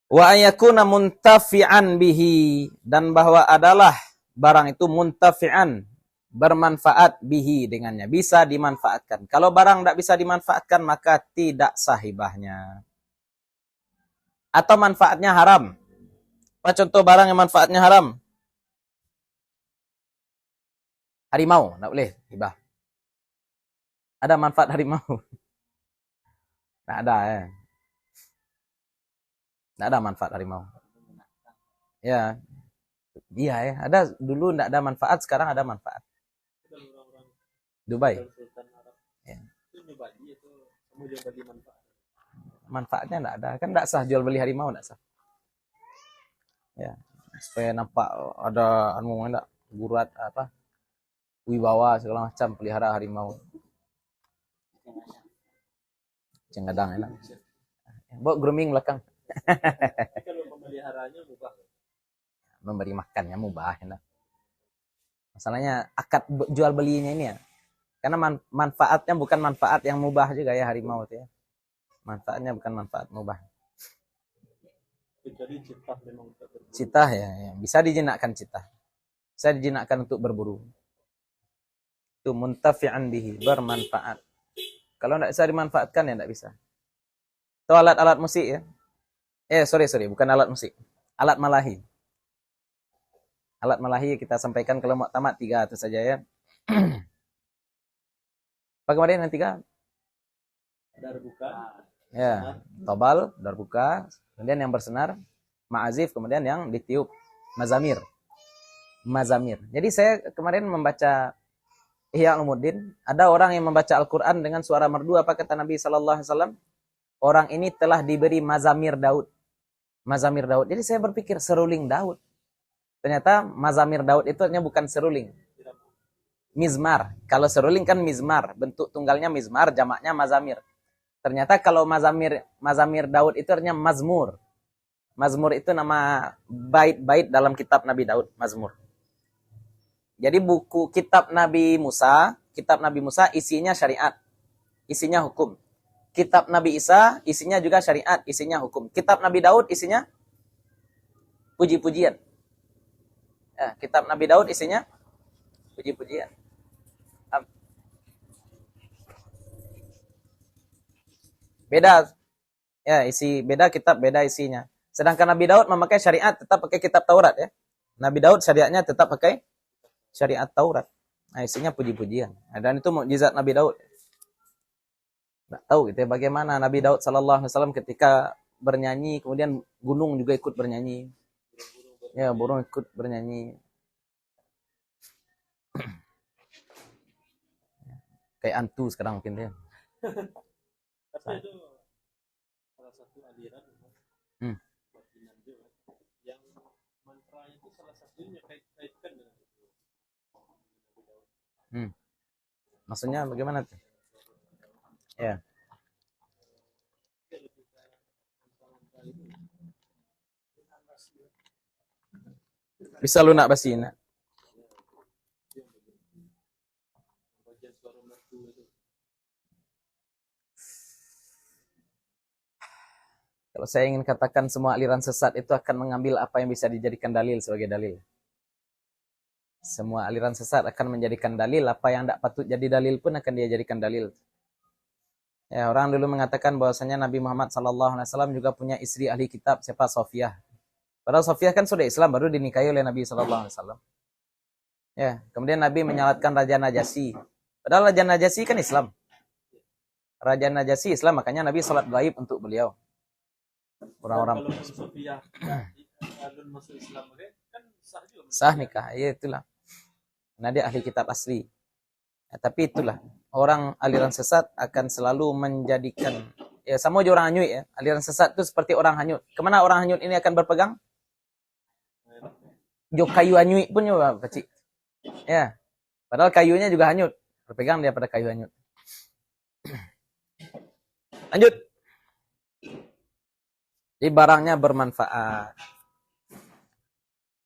Wa ayakuna muntafi'an bihi, dan bahwa adalah barang itu muntafi'an, bermanfaat bihi dengannya, bisa dimanfaatkan. Kalau barang tidak bisa dimanfaatkan maka tidak sah hibahnya. Atau manfaatnya haram. Apa contoh barang yang manfaatnya haram? Harimau, tidak boleh hibah. Ada manfaat harimau? Tidak ada ya. Tidak ada manfaat harimau. Ya, iya ya. Ada dulu tidak ada manfaat, sekarang ada manfaat. Dubai. Ya. Manfaatnya tidak ada. Kan tidak sah jual beli harimau, tidak sah. Ya, supaya nampak ada enggak gurat apa? Wibawa segala macam pelihara harimau. Cengadang enak. Bawa grooming belakang. Kalau memeliharanya mubah. Memberi makannya mubah enak. Masalahnya akad jual belinya ini ya. Karena manfaatnya bukan manfaat yang mubah juga ya harimau itu ya. Manfaatnya bukan manfaat mubah. Kecuali citah memang berburu. Citah ya, bisa dijinakkan citah. Bisa dijinakkan untuk berburu. Itu muntafi'an bihi, bermanfaat. Kalau tidak bisa dimanfaatkan ya tidak bisa. Itu alat-alat musik ya. Sorry, bukan alat musik. Alat malahi. Alat malahi kita sampaikan kalau mau tamat 3 itu saja ya. Apa kemarin yang 3? Darbuka. Ya, tobal, darbuka, kemudian yang bersenar, ma'azif, kemudian yang ditiup, mazamir. Jadi saya kemarin membaca Ihya Ulumuddin, ada orang yang membaca Al-Quran dengan suara merdu, apa kata Nabi SAW? Orang ini telah diberi mazamir Daud. Mazamir Daud. Jadi saya berpikir seruling Daud. Ternyata mazamir Daud itu artinya bukan seruling. Mizmar. Kalau seruling kan mizmar. Bentuk tunggalnya mizmar, jamaknya mazamir. Ternyata kalau mazamir Daud itu artinya mazmur. Mazmur itu nama bait-bait dalam kitab Nabi Daud, mazmur. Jadi buku kitab Nabi Musa isinya syariat, isinya hukum. Kitab Nabi Isa isinya juga syariat, isinya hukum. Kitab Nabi Daud isinya puji-pujian. Kitab Nabi Daud isinya puji-pujian. Beda. Ya, beda kitab, beda isinya. Sedangkan Nabi Daud memakai syariat tetap pakai kitab Taurat ya. Nabi Daud syariatnya tetap pakai syariat Taurat. Nah, isinya puji-pujian. Dan itu mukjizat Nabi Daud. Nggak tahu gitu ya, bagaimana Nabi Daud SAW ketika bernyanyi, kemudian gunung juga ikut bernyanyi. Ya, burung ikut bernyanyi. Kayak antu sekarang mungkin dia. Tapi itu salah satu aliran batinan juga yang mantra itu salah satunya kaitkan dengan itu. Maksudnya bagaimana tuh? Ya. Bisa lunak basina. Bagian suara merdu itu. Kalau saya ingin katakan semua aliran sesat itu akan mengambil apa yang bisa dijadikan dalil sebagai dalil. Semua aliran sesat akan menjadikan dalil, apa yang tidak patut jadi dalil pun akan dia jadikan dalil. Ya, orang dulu mengatakan bahwasanya Nabi Muhammad SAW juga punya istri ahli kitab, siapa? Sofiyah. Padahal Sofiyah kan sudah Islam, baru dinikahi oleh Nabi SAW. Ya, kemudian Nabi menyalatkan Raja Najasyi. Padahal Raja Najasyi kan Islam. Raja Najasyi Islam, makanya Nabi salat gaib untuk beliau. Orang-orang kalau Sofia alun masuk Islam kan sah juga. Sah nikah, ya itulah. Nah dia ahli kitab asli. Ya, tapi itulah, orang aliran sesat akan selalu menjadikan, ya sama aja orang hanyut ya. Aliran sesat itu seperti orang hanyut. Kemana orang hanyut ini akan berpegang? Jo kayu hanyut pun juga kecil. Ya, padahal kayunya juga hanyut. Berpegang dia pada kayu hanyut. Lanjut. Jadi barangnya bermanfaat.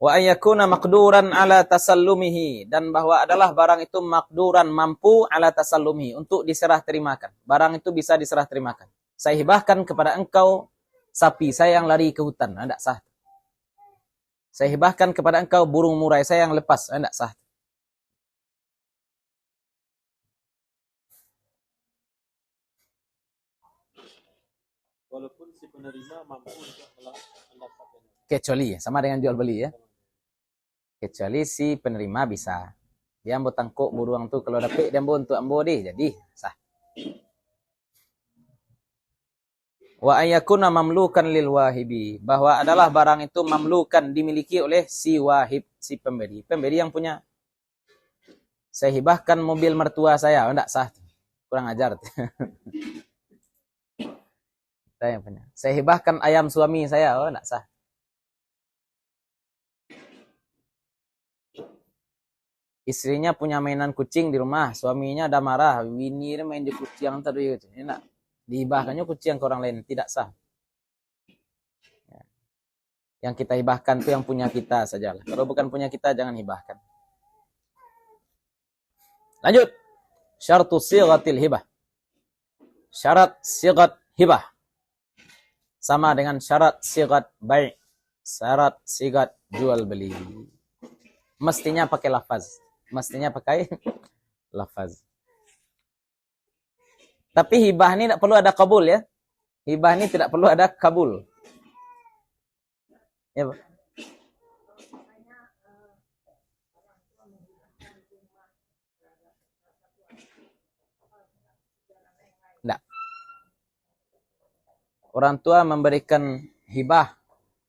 Wa ayyakuna maqduran ala tasallumihi, dan bahwa adalah barang itu maqduran mampu ala tasallumihi untuk diserah terimakan. Barang itu bisa diserah terimakan. Saya hibahkan kepada engkau sapi saya yang lari ke hutan, tidak sah. Saya hibahkan kepada engkau burung murai saya yang lepas, tidak sah. Walaupun si penerima mampu untuk mendapatkannya. Kecuali sama dengan jual beli ya. Kecuali si penerima bisa. Dia ambo tangkuk burung tu kalau dapat dia ambo untuk ambo deh, jadi sah. Wa ayyakuna mamlukan lil wahibi, bahwa adalah barang itu mamlukan dimiliki oleh si wahib, si pemberi. Pemberi yang punya. Saya hibahkan mobil mertua saya, enggak sah. Kurang ajar. Saya punya. Saya hibahkan ayam suami saya, enggak sah. Istrinya punya mainan kucing di rumah, suaminya ada marah, Winnie main di kucing tadi gitu. Enak. Dihibahkannya kucing ke orang lain, tidak sah. Ya. Yang kita hibahkan itu yang punya kita sajalah. Kalau bukan punya kita jangan hibahkan. Lanjut. Syartu sighatil hibah. Syarat sighat hibah sama dengan syarat sighat bai', syarat sighat jual beli. Mestinya pakai lafaz. Mestinya pakai lafaz. Tapi hibah ini tidak perlu ada kabul ya. Hibah ini tidak perlu ada kabul. Ya, Pak. Tidak. Orang tua memberikan hibah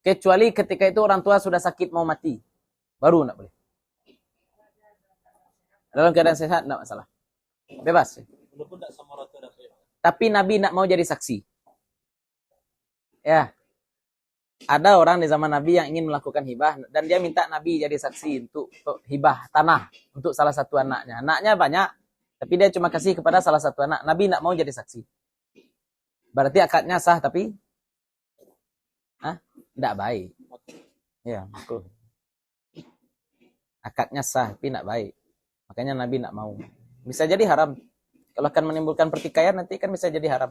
kecuali ketika itu orang tua sudah sakit mau mati. Baru tidak boleh. Dalam keadaan sehat tidak masalah. Bebas. Walaupun tidak sama orang tua dapat. Tapi Nabi tidak mau jadi saksi. Ya. Ada orang di zaman Nabi yang ingin melakukan hibah dan dia minta Nabi jadi saksi untuk hibah tanah untuk salah satu anaknya. Anaknya banyak, tapi dia cuma kasih kepada salah satu anak. Nabi tidak mau jadi saksi. Berarti akadnya sah tapi tidak baik. Ya, betul. Akadnya sah tapi tidak baik. Makanya Nabi tidak mau. Bisa jadi haram. Kalau akan menimbulkan pertikaian nanti kan bisa jadi haram.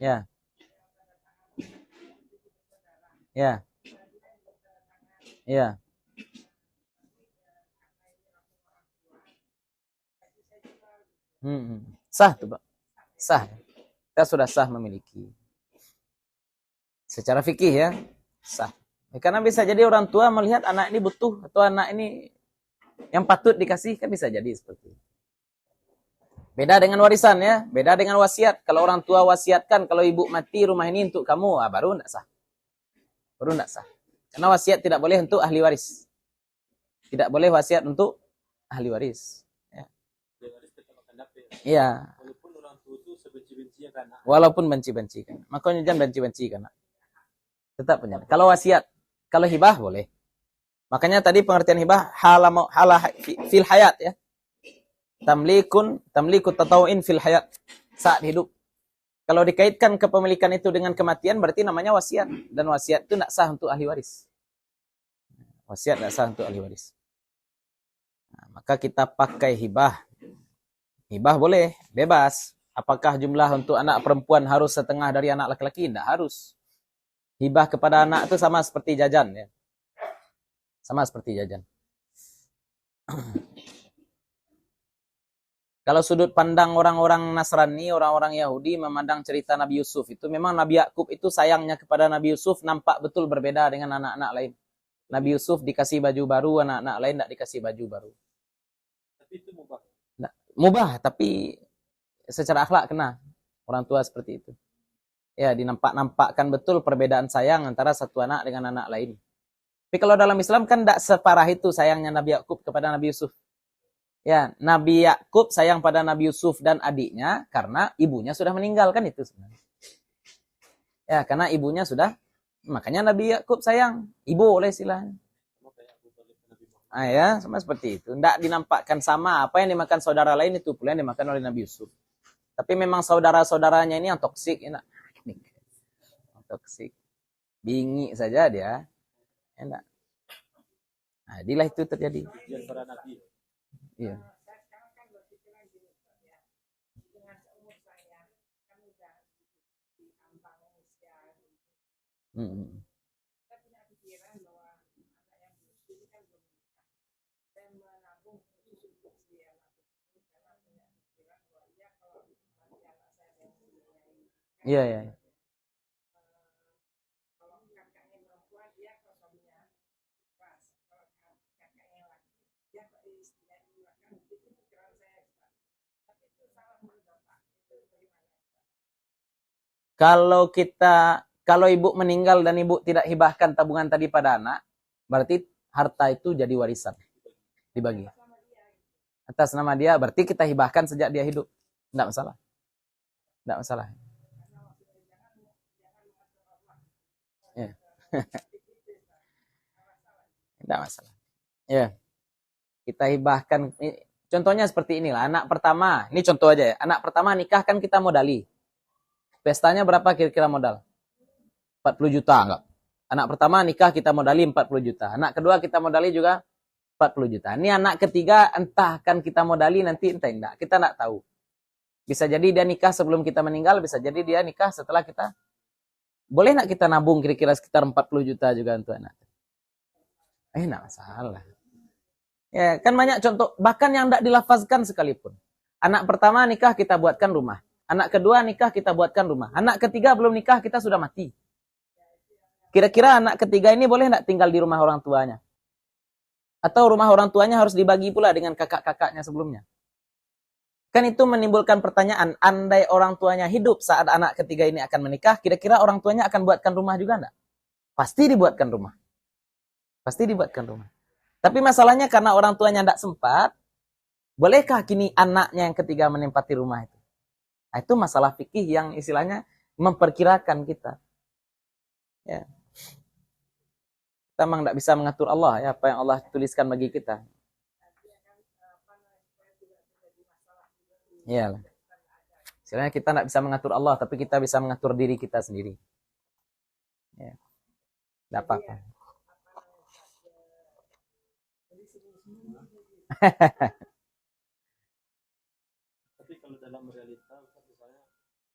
Ya. Ya. Ya. Sah tuh, Pak. Sah. Kita sudah sah memiliki. Secara fikih ya, sah. Ya, karena bisa jadi orang tua melihat anak ini butuh atau anak ini yang patut dikasih, kan bisa jadi seperti itu. Beda dengan warisan ya, beda dengan wasiat. Kalau orang tua wasiatkan, kalau ibu mati rumah ini untuk kamu, baru enggak sah. Baru enggak sah. Karena wasiat tidak boleh untuk ahli waris. Tidak boleh wasiat untuk ahli waris. Ya. Iya. Walaupun orang tua itu sebenci-bencinya kan. Walaupun benci-benci kan. Makanya jangan benci-benci kan. Tetap punya. Kalau wasiat, kalau hibah boleh. Makanya tadi pengertian hibah hala fil hayat ya. Tamliku tatawin fil hayat. Saat hidup. Kalau dikaitkan kepemilikan itu dengan kematian berarti namanya wasiat, dan wasiat itu tidak sah untuk ahli waris. Wasiat tidak sah untuk ahli waris. Nah, maka kita pakai hibah. Hibah boleh, bebas. Apakah jumlah untuk anak perempuan harus setengah dari anak laki-laki? Tidak harus. Hibah kepada anak itu sama seperti jajan ya. Sama seperti jajan. Kalau sudut pandang orang-orang Nasrani, orang-orang Yahudi memandang cerita Nabi Yusuf itu, memang Nabi Yakub itu sayangnya kepada Nabi Yusuf nampak betul berbeda dengan anak-anak lain. Nabi Yusuf dikasih baju baru, anak-anak lain tidak dikasih baju baru. Tapi itu mubah. Nah, mubah, tapi secara akhlak kena orang tua seperti itu. Ya, dinampak-nampakkan betul perbedaan sayang antara satu anak dengan anak lain. Tapi kalau dalam Islam kan tidak separah itu sayangnya Nabi Yakub kepada Nabi Yusuf. Ya, Nabi Yakub sayang pada Nabi Yusuf dan adiknya karena ibunya sudah meninggal, kan itu sebenarnya. Ya, karena ibunya sudah, makanya Nabi Yakub sayang ibu oleh istilahnya. Ah ya, sama seperti itu. Tidak dinampakkan sama apa yang dimakan saudara lain itu pula yang dimakan oleh Nabi Yusuf. Tapi memang saudara-saudaranya ini yang toksik, enak. Toksik. Bingi saja dia. Enak. Nah, inilah itu terjadi. Iya. Iya, iya. Kalau ibu meninggal dan ibu tidak hibahkan tabungan tadi pada anak, berarti harta itu jadi warisan, dibagi atas nama dia, berarti kita hibahkan sejak dia hidup, tidak masalah, tidak masalah. Ya. Tidak masalah. Ya, kita hibahkan. Contohnya seperti inilah, anak pertama, ini contoh aja ya, anak pertama nikah kan kita modali. Pestanya berapa kira-kira modal? 40 juta enggak? Anak pertama nikah kita modali 40 juta. Anak kedua kita modali juga 40 juta. Ini anak ketiga entah kan kita modali nanti entah enggak. Kita enggak tahu. Bisa jadi dia nikah sebelum kita meninggal, bisa jadi dia nikah setelah kita. Boleh enggak kita nabung kira-kira sekitar 40 juta juga untuk anak? Enggak masalah. Ya, kan banyak contoh bahkan yang enggak dilafazkan sekalipun. Anak pertama nikah kita buatkan rumah. Anak kedua nikah kita buatkan rumah. Anak ketiga belum nikah kita sudah mati. Kira-kira anak ketiga ini boleh tidak tinggal di rumah orang tuanya? Atau rumah orang tuanya harus dibagi pula dengan kakak-kakaknya sebelumnya? Kan itu menimbulkan pertanyaan, andai orang tuanya hidup saat anak ketiga ini akan menikah, kira-kira orang tuanya akan buatkan rumah juga enggak? Pasti dibuatkan rumah. Pasti dibuatkan rumah. Tapi masalahnya karena orang tuanya tidak sempat, bolehkah kini anaknya yang ketiga menempati rumah itu? Nah, itu masalah fikih yang istilahnya memperkirakan kita. Ya. Kita memang tidak bisa mengatur Allah ya, apa yang Allah tuliskan bagi kita. Iya. Istilahnya kita tidak bisa mengatur Allah, tapi kita bisa mengatur diri kita sendiri. Ya. Tidak apa-apa. Tapi kalau dalam realita, misalnya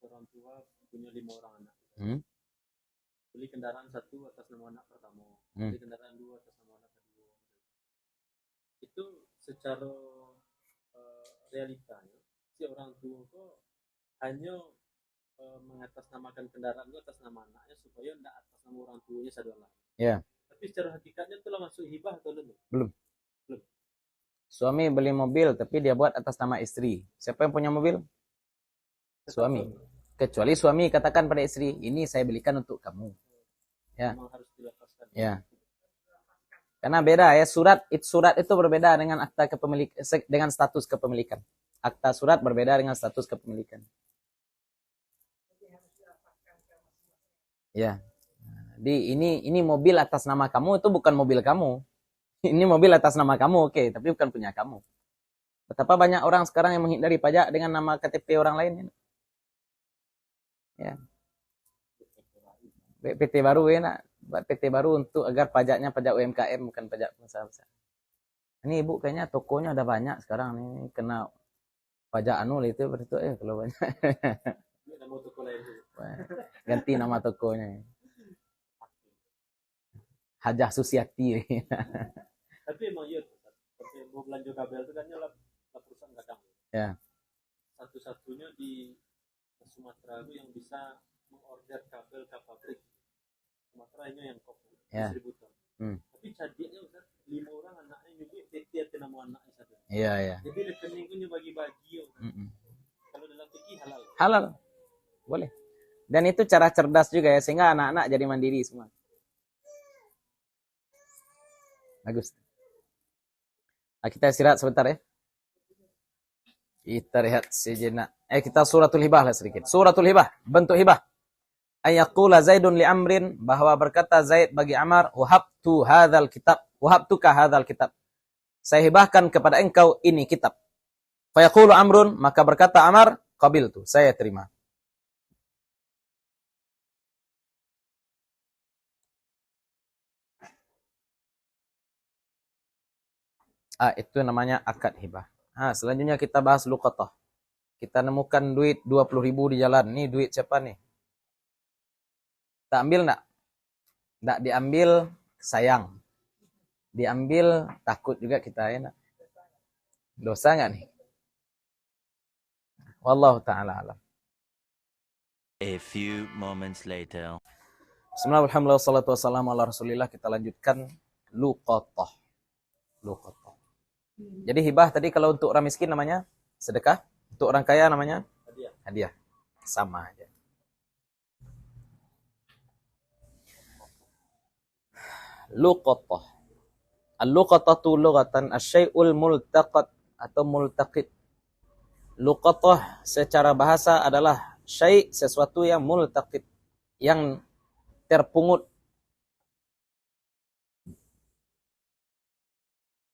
orang tua punya 5 orang anak. Beli kendaraan 1 atas nama anak pertama, beli kendaraan 2 atas nama anak kedua. Itu secara realitanya si orang tua kok hanya mengatasnamakan kendaraan itu atas nama anaknya supaya tidak atas nama orang tuanya satu lain. Ya. Tapi secara hakikatnya itu masuk hibah atau belum? Belum. Suami beli mobil tapi dia buat atas nama istri. Siapa yang punya mobil? Suami. Kecuali suami katakan pada istri, ini saya belikan untuk kamu. Ya. Memang harus dilepaskan. Ya. Karena beda ya, surat itu berbeda dengan akta kepemilikan, dengan status kepemilikan. Akta surat berbeda dengan status kepemilikan. Ya. Jadi ini mobil atas nama kamu, itu bukan mobil kamu. Ini mobil atas nama kamu, oke, tapi bukan punya kamu. Betapa banyak orang sekarang yang menghindari pajak dengan nama KTP orang lain. Ya. PT baru ya, buat PT baru untuk agar pajaknya pajak UMKM bukan pajak pengusaha besar. Ini ibu kayaknya tokonya ada banyak sekarang nih kena pajak anul itu kalau banyak. Ganti nama tokonya. Hajah Susiati. Tapi emang iya, seperti mau belanja kabel itu kan nyala perusahaan kadang. Ya. Satu-satunya di Sumatera itu yang bisa mengorder kabel ke pabrik. Sumatera ini yang distributor. Tapi jadinya Ustaz, 5 orang anaknya nyubi tiap nama anaknya satu. Iya, iya. Jadi rekeningnya bagi-bagi. Kalau dalam fikih halal. Halal. Boleh. Dan itu cara cerdas juga ya, sehingga anak-anak jadi mandiri semua. Bagus. Nah, kita istirahat sebentar ya. Kita lihat sejenak. Kita suratul hibah lah sedikit. Suratul hibah, bentuk hibah. Ayaqula Zaidun li Amrin, bahwa berkata Zaid bagi Amar, wahabtuka hadzal kitab. Saya hibahkan kepada engkau ini kitab. Fayaqulu Amrun, maka berkata Amar, qabiltu, saya terima. Itu namanya akad hibah. Selanjutnya kita bahas luqatah. Kita nemukan duit 20.000 di jalan. Nih duit siapa nih? Kita ambil enggak? Enggak diambil, sayang. Diambil, takut juga kita ya. Dosa enggak nih? Wallahu ta'ala alam. A few moments later. Bismillah, alhamdulillah, wassalatu wassalamu ala rasulillah. Kita lanjutkan luqatah. Luqatah. Jadi hibah tadi kalau untuk orang miskin namanya sedekah, untuk orang kaya namanya hadiah. Sama aja. Luqatah. Al-luqatatu lughatan asy-syai'ul multaqat atau multaqit. Luqatah secara bahasa adalah syai', sesuatu yang multaqit, yang terpungut.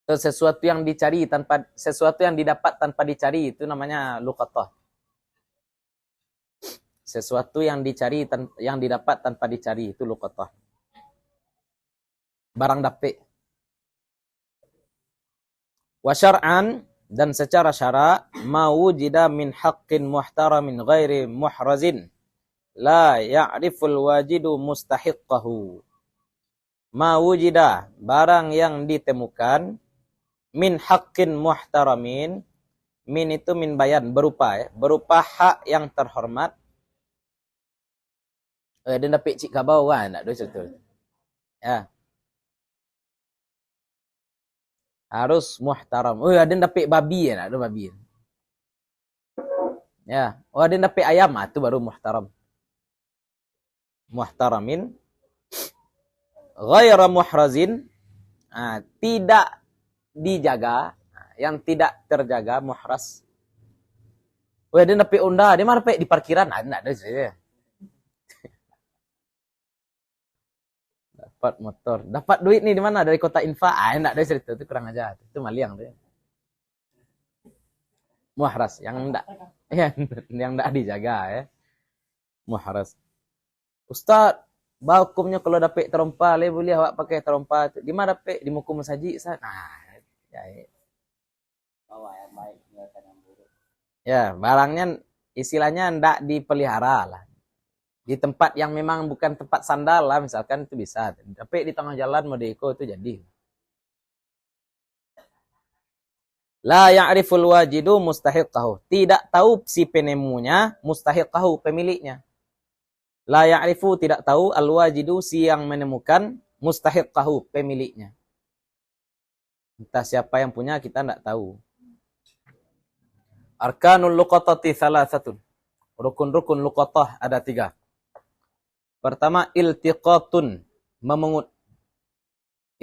Sesuatu yang dicari tanpa, sesuatu yang didapat tanpa dicari, itu namanya luqatah. Sesuatu yang dicari, yang didapat tanpa dicari, itu luqatah. Barang dapik. Wa syar'an, dan secara syara, ma wujida min haqqin muhtaramin ghairi muhrazin la ya'riful wajidu mustahiqqahu. Ma wujida, barang yang ditemukan, min haqqin muhtaramin, min itu min bayan, berupa ya, berupa hak yang terhormat. Dia dapat cik kabau kan, nak dosa tu. Ya. Harus muhtaram. Dia dapat babi ya, nak do babi. Ya, dia dapat ayam, itu baru muhtaram. Muhtaramin ghaira muhrazin, tidak dijaga, yang tidak terjaga, muhras. Dia dapat onda, dia mana dapat di parkiran, enggak ada sih. Dapat motor, dapat duit nih di mana? Dari kota infak, enggak ada cerita, itu kurang aja, itu maliang tuh. Muhras, yang enggak dijaga ya. Muhras. Ustaz, hukumnya kalau dapat terompa, boleh awak pakai terompa. Di mana dapat? Di mukum saji, Ustaz. Ya, barangnya istilahnya ndak dipelihara lah. Di tempat yang memang bukan tempat sandal lah, misalkan itu bisa. Tapi di tengah jalan modeko itu jadi. La ya'riful wajidu mustahiqqahu. Tidak tahu si penemunya, mustahiqqahu, pemiliknya. La ya'rifu, tidak tahu, al-wajidu, si yang menemukan, mustahiqqahu, pemiliknya. Entah siapa yang punya, kita tidak tahu. Arkanul luqatati thalathatun. Rukun-rukun luqatah ada 3. Pertama, iltiqatun, memungut.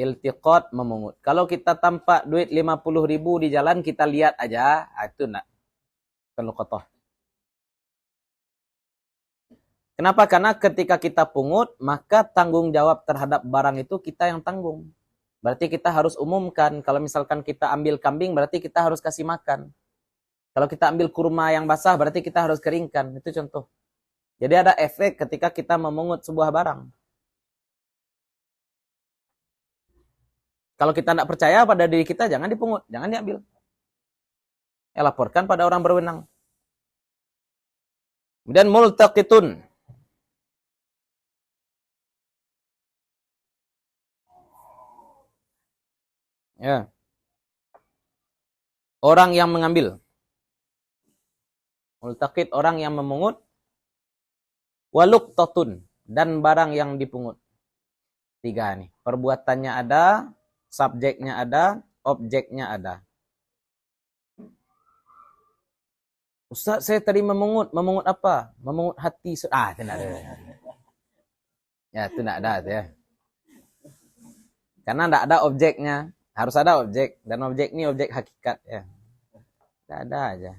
iltiqat, memungut. Kalau kita tampak duit 50.000 di jalan, kita lihat aja, itu enggak. Bukan luqatah. Kenapa? Karena ketika kita pungut, maka tanggung jawab terhadap barang itu kita yang tanggung. Berarti kita harus umumkan. Kalau misalkan kita ambil kambing, berarti kita harus kasih makan. Kalau kita ambil kurma yang basah, berarti kita harus keringkan. Itu contoh. Jadi ada efek ketika kita memungut sebuah barang. Kalau kita tidak percaya pada diri kita, jangan dipungut, jangan diambil. Laporkan pada orang berwenang. Kemudian multaqitun. Ya. Orang yang mengambil. Multaqit, orang yang memungut. Waluqtatun, dan barang yang dipungut. 3 nih. Perbuatannya ada, subjeknya ada, objeknya ada. Ustaz, saya tadi memungut. Memungut apa? Memungut hati. Itu tidak ada. Ya, itu tidak ada. Ya. Karena tidak ada objeknya. Harus ada objek. Dan objek ini objek hakikat. Ya. Tidak ada aja.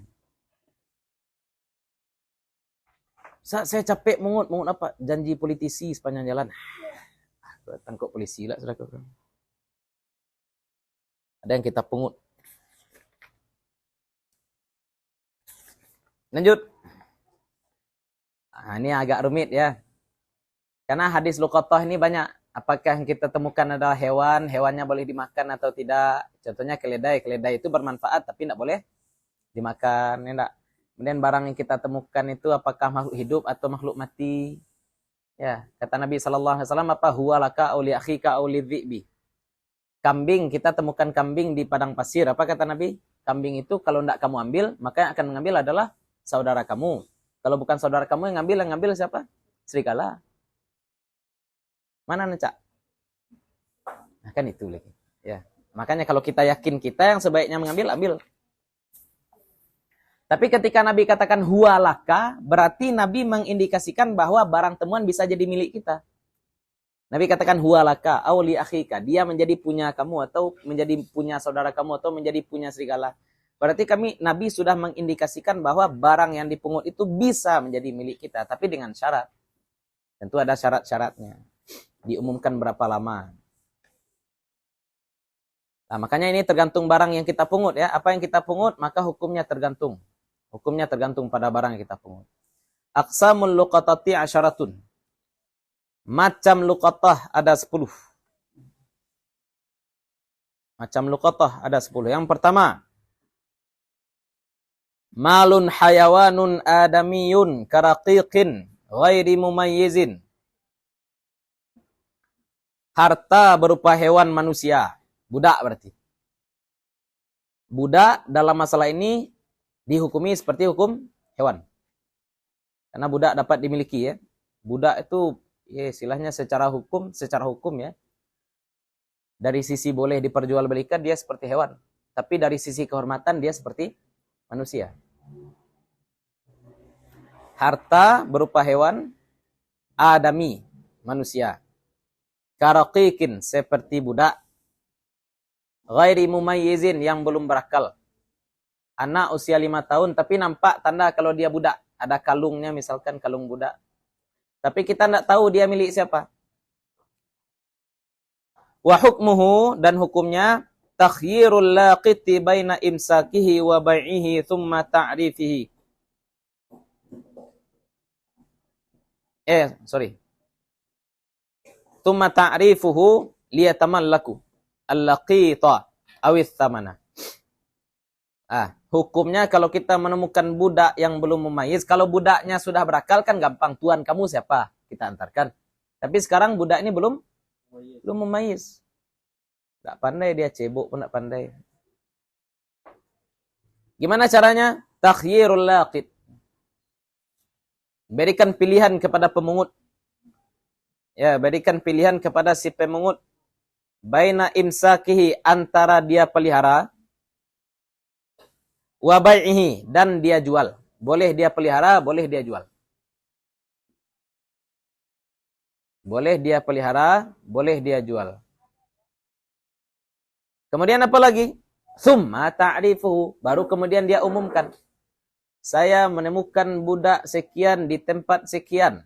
Ustaz, saya capek mengut. Mengut apa? Janji politisi sepanjang jalan. Tangkap polisi lah. Saudara. Ada yang kita pungut. Lanjut. Nah, ini agak rumit ya. Karena hadis luqatah ini banyak. Apakah yang kita temukan adalah hewan, hewannya boleh dimakan atau tidak. Contohnya keledai. Keledai itu bermanfaat tapi tidak boleh dimakan. Ya, enggak? Kemudian barang yang kita temukan itu apakah makhluk hidup atau makhluk mati. Ya, kata Nabi SAW, apa? Huwa laka au li akhika au li dhi'bi. Kambing, kita temukan kambing di padang pasir. Apa kata Nabi? Kambing itu kalau tidak kamu ambil, maka yang akan mengambil adalah saudara kamu. Kalau bukan saudara kamu yang ngambil siapa? Serigala. Mana Necak? Nah, kan itu lagi. Ya. Makanya kalau kita yakin kita yang sebaiknya mengambil, ambil. Tapi ketika Nabi katakan huwa laka, berarti Nabi mengindikasikan bahwa barang temuan bisa jadi milik kita. Nabi katakan huwa laka au li akhika, dia menjadi punya kamu atau menjadi punya saudara kamu atau menjadi punya serigala. Berarti Nabi sudah mengindikasikan bahwa barang yang dipungut itu bisa menjadi milik kita, tapi dengan syarat. Tentu ada syarat-syaratnya. Diumumkan berapa lama. Nah, makanya ini tergantung barang yang kita pungut ya. Apa yang kita pungut, maka hukumnya tergantung. Hukumnya tergantung pada barang yang kita pungut. Aqsamul luqatati asyaratun. Macam luqatah ada 10. Macam luqatah ada 10. Yang pertama, malun hayawanun adamiyun karaqiqin ghairi mumayyizin. Harta berupa hewan manusia. Budak berarti. Budak dalam masalah ini dihukumi seperti hukum hewan. Karena budak dapat dimiliki ya. Budak itu ya istilahnya secara hukum ya. Dari sisi boleh diperjualbelikan dia seperti hewan. Tapi dari sisi kehormatan dia seperti manusia. Harta berupa hewan, adami, manusia. Karaqiqin, seperti budak. Ghairi mumayyizin, yang belum berakal. Anak usia 5 tahun, tapi nampak tanda kalau dia budak. Ada kalungnya, misalkan kalung budak. Tapi kita tidak tahu dia milik siapa. Wa hukmuhu, dan hukumnya, takhyirul laqiti baina imsakihi wa bai'ihi thumma ta'rifihi. Thumma ta'rifuhu liyatamallaku al-laqita awith thamana. Hukumnya kalau kita menemukan budak yang belum memayyiz, kalau budaknya sudah berakal kan gampang, tuan kamu siapa? Kita antarkan. Tapi sekarang budak ini belum memayyiz. Enggak pandai dia, cebok pun enggak pandai. Gimana caranya? Takhyirul laqit. Berikan pilihan kepada pemungut. Ya, berikan pilihan kepada si pemungut. Baina imsakihi, antara dia pelihara, wa bai'ihi, dan dia jual. Boleh dia pelihara, boleh dia jual. Boleh dia pelihara, boleh dia jual. Kemudian apa lagi? Tsumma ta'rifuhu, baru kemudian dia umumkan. Saya menemukan budak sekian di tempat sekian.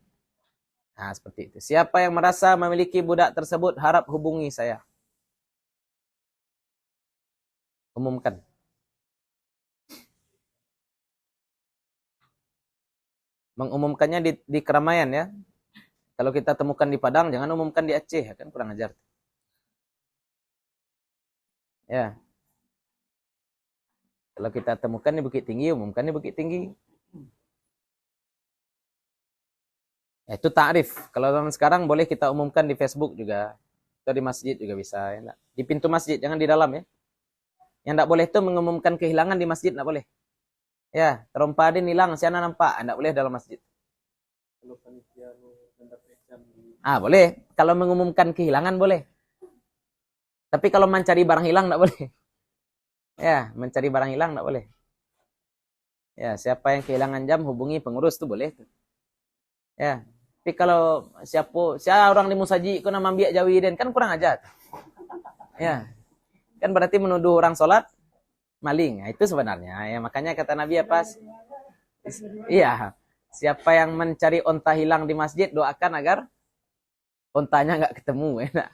Nah, seperti itu. Siapa yang merasa memiliki budak tersebut, harap hubungi saya. Umumkan. Mengumumkannya di keramaian ya. Kalau kita temukan di Padang, jangan umumkan di Aceh, kan kurang ajar. Ya. Kalau kita temukan di Bukit Tinggi, umumkan di Bukit Tinggi. Itu ta'rif. Kalau zaman sekarang boleh kita umumkan di Facebook juga. Atau di masjid juga bisa. Ya. Di pintu masjid, jangan di dalam ya. Yang tidak boleh itu mengumumkan kehilangan di masjid, tidak boleh. Ya, terompadin hilang, siapa nampak. Tidak boleh dalam masjid. Kalau panitia mendapatkan Boleh. Kalau mengumumkan kehilangan boleh. Tapi kalau mencari barang hilang tidak boleh. Ya, mencari barang hilang tidak boleh. Ya, siapa yang kehilangan jam hubungi pengurus itu boleh tuh. Ya, tapi kalau siapa orang di Musaji kau nama biak Jawiden kan kurang ajar. Ya. Kan berarti menuduh orang sholat maling. Nah, itu sebenarnya ya, makanya kata Nabi apa? Iya. Siapa yang mencari onta hilang di masjid doakan agar ontanya enggak ketemu ya.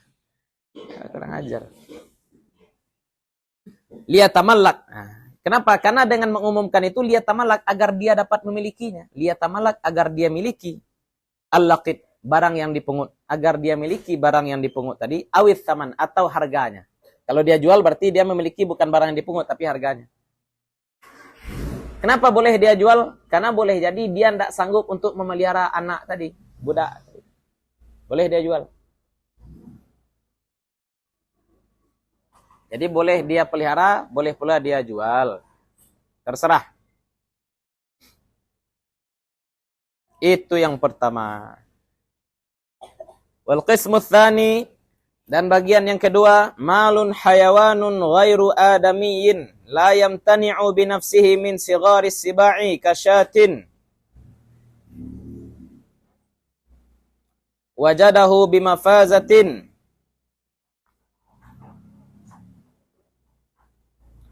Kurang ajar. Liyatamallak. Kenapa? Karena dengan mengumumkan itu liyatamallak agar dia dapat memilikinya. Liyatamallak agar dia miliki al-laqit, barang yang dipungut, agar dia miliki barang yang dipungut tadi, awith taman atau harganya. Kalau dia jual berarti dia memiliki bukan barang yang dipungut tapi harganya. Kenapa boleh dia jual? Karena boleh jadi dia tidak sanggup untuk memelihara anak tadi, budak. Boleh dia jual. Jadi boleh dia pelihara, boleh pula dia jual. Terserah. Itu yang pertama. Wal qismu tsani, dan bagian yang kedua, malun hayawanun ghairu adamiyyin la yamtani'u bi nafsihi min sigharis sibai kasyatin wajadahu bimafazatin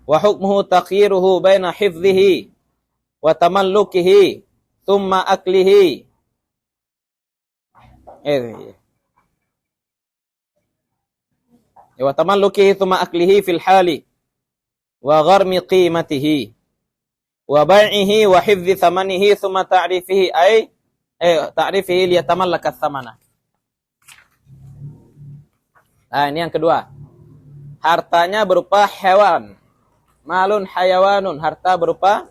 wa hukmuhu takhiruhu baina hifdhihi wa tamallukihi thumma aklihi. Wa tamallukihi thumma aklihi fil hali wa gharmi qimatihi wa bai'ihi wa hifdhi thamanihi thumma ta'rifihi ta'rifihi liyatamallaka thamana. Nah, ini yang kedua. Hartanya berupa hewan. Malun hayawanun, harta berupa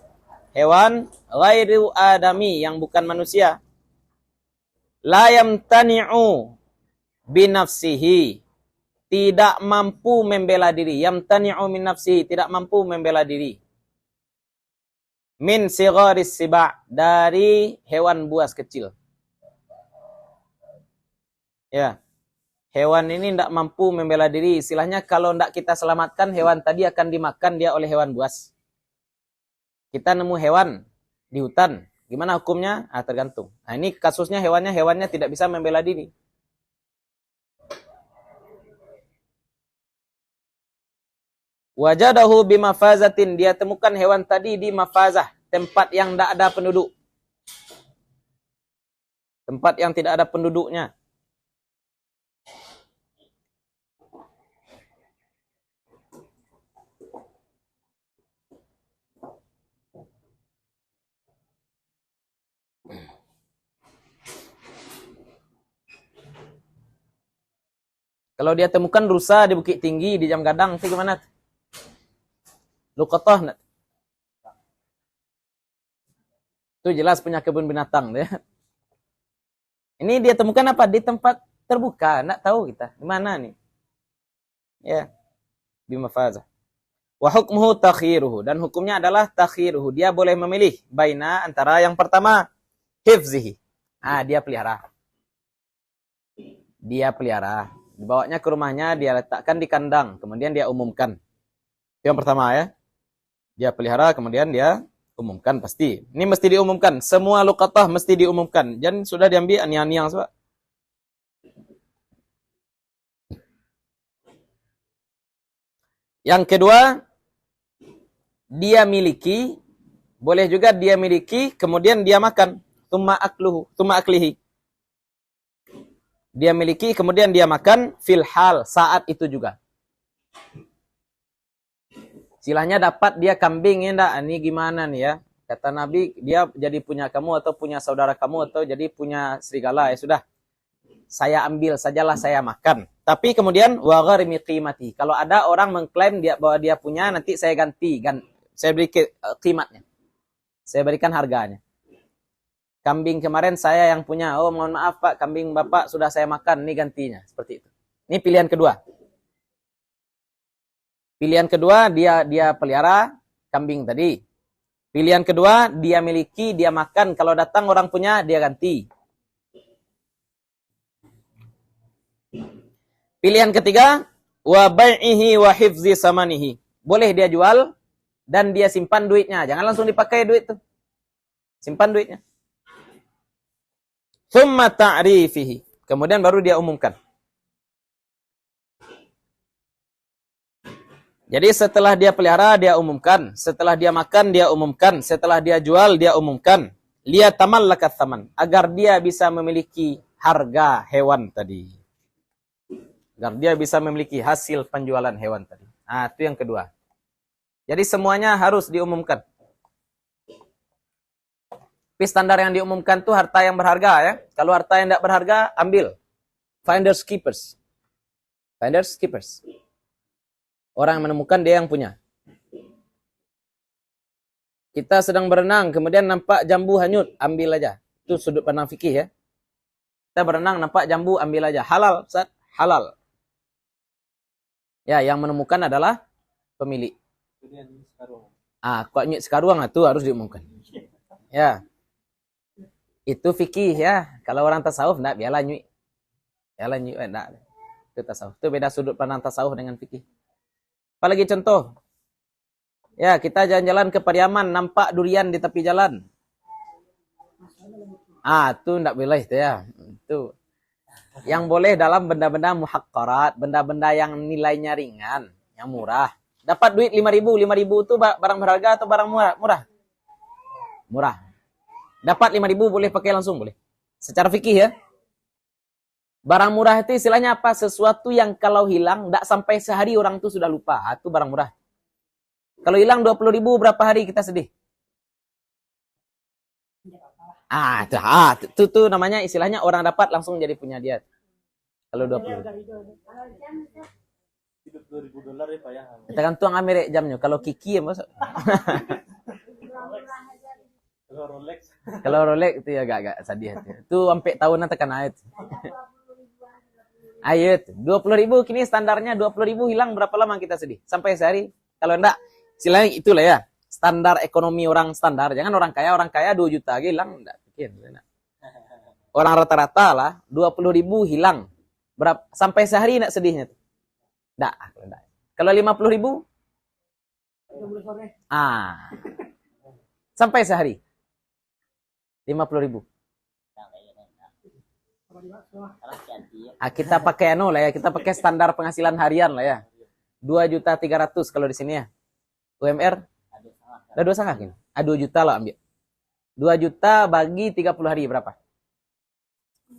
hewan ghairu adami, yang bukan manusia. La yamtani'u binafsihi, tidak mampu membela diri. Yamtani'u min nafsihi, tidak mampu membela diri. Min sigharis siba', dari hewan buas kecil. Ya. Hewan ini tidak mampu membela diri. Istilahnya kalau tidak kita selamatkan, hewan tadi akan dimakan dia oleh hewan buas. Kita nemu hewan di hutan. Gimana hukumnya? Tergantung. Nah, ini kasusnya hewannya tidak bisa membela diri. Wajadahu bimafazatin, dia temukan hewan tadi di mafazah, tempat yang tidak ada penduduk. Tempat yang tidak ada penduduknya. Kalau dia temukan rusa di Bukit Tinggi, di Jam Gadang, itu gimana? Luqatah. Itu jelas punya kebun binatang. Ya. Ini dia temukan apa? Di tempat terbuka. Nggak tahu kita. Di mana nih? Ya. Bimafazah. Wa hukmuhu takhiruhu. Dan hukumnya adalah takhiruhu. Dia boleh memilih. Baina antara yang pertama. Hifzihi. Dia pelihara. Dia pelihara. Dibawanya ke rumahnya, dia letakkan di kandang, kemudian dia umumkan. Yang pertama ya. Dia pelihara, kemudian dia umumkan pasti. Ini mesti diumumkan. Semua luqatah mesti diumumkan. Jangan sudah diambil aniang-aniang sebab. Yang kedua, dia miliki, boleh juga dia miliki, kemudian dia makan. Tsumma aklihi. Dia miliki, kemudian dia makan fil hal, saat itu juga. Istilahnya dapat dia kambing, ya enggak? Ini gimana nih ya? Kata Nabi, dia jadi punya kamu atau punya saudara kamu atau jadi punya serigala, ya sudah. Saya ambil sajalah, saya makan. Tapi kemudian wa gharimi qimati. Kalau ada orang mengklaim dia bahwa dia punya, nanti saya ganti, saya beri qimatnya. Saya berikan harganya. Kambing kemarin saya yang punya. Oh, mohon maaf Pak, kambing Bapak sudah saya makan, ini gantinya. Seperti itu. Ini pilihan kedua. Pilihan kedua, dia pelihara kambing tadi. Pilihan kedua, dia miliki, dia makan. Kalau datang orang punya, dia ganti. Pilihan ketiga, wa bai'ihi wa hifzi samanihi. Boleh dia jual dan dia simpan duitnya. Jangan langsung dipakai duit itu. Simpan duitnya. Tsumma ta'rifihi. Kemudian baru dia umumkan. Jadi setelah dia pelihara, dia umumkan. Setelah dia makan, dia umumkan. Setelah dia jual, dia umumkan. Liyatamallaka tsaman. Agar dia bisa memiliki harga hewan tadi. Agar dia bisa memiliki hasil penjualan hewan tadi. Nah, itu yang kedua. Jadi semuanya harus diumumkan. Tapi standar yang diumumkan itu harta yang berharga ya. Kalau harta yang tidak berharga, ambil. Finders keepers. Finders keepers. Orang yang menemukan, dia yang punya. Kita sedang berenang, kemudian nampak jambu hanyut, ambil aja. Itu sudut pandang fikih ya. Kita berenang, nampak jambu, ambil aja. Halal, Ustaz? Halal. Ya, yang menemukan adalah pemilik. Kok nyut sekaruang itu harus diumumkan. Ya. Itu fikih ya. Kalau orang tasawuf enggak, biarlah nyut. Biarlah nyut enggak. Itu tasawuf. Itu beda sudut pandang tasawuf dengan fikih. Apalagi contoh. Ya, kita jalan-jalan ke Pariaman, nampak durian di tepi jalan. Itu enggak boleh itu ya. Itu yang boleh dalam benda-benda muhaqqarat, benda-benda yang nilainya ringan, yang murah. Dapat duit 5.000, 5.000 itu barang berharga atau barang murah? Murah. Murah. Dapat 5.000 boleh pakai langsung, boleh. Secara fikih ya. Barang murah itu istilahnya apa? Sesuatu yang kalau hilang, tidak sampai sehari orang itu sudah lupa. Itu barang murah. Kalau hilang 20.000 berapa hari kita sedih? Itu namanya istilahnya orang dapat langsung jadi punya dia. Kalau 20. $2.000 ya Pak ya. Tergantung Amerik jamnya. Kalau Kiki ya masuk. Kalau Rolex. Kalau Rolex itu ya agak sedih. Itu sampai tahunan tekan ayat. Ayat 20.000 kini standarnya 20.000 hilang berapa lama kita sedih? Sampai sehari. Kalau enggak, istilahnya itulah ya. Standar ekonomi orang standar. Jangan orang kaya 2 juta hilang. Enggak. Orang rata-rata lah 20.000 hilang. Berapa? Sampai sehari enggak sedihnya? Enggak. Kalau 50.000? Sampai sehari. 50.000. Kita pakai lah ya. Kita pakai standar penghasilan harian lah ya. 2.300.000 kalau di sini ya. UMR? Ada 2,5 gini. 2 juta lah ambil. 2 juta bagi 30 hari berapa?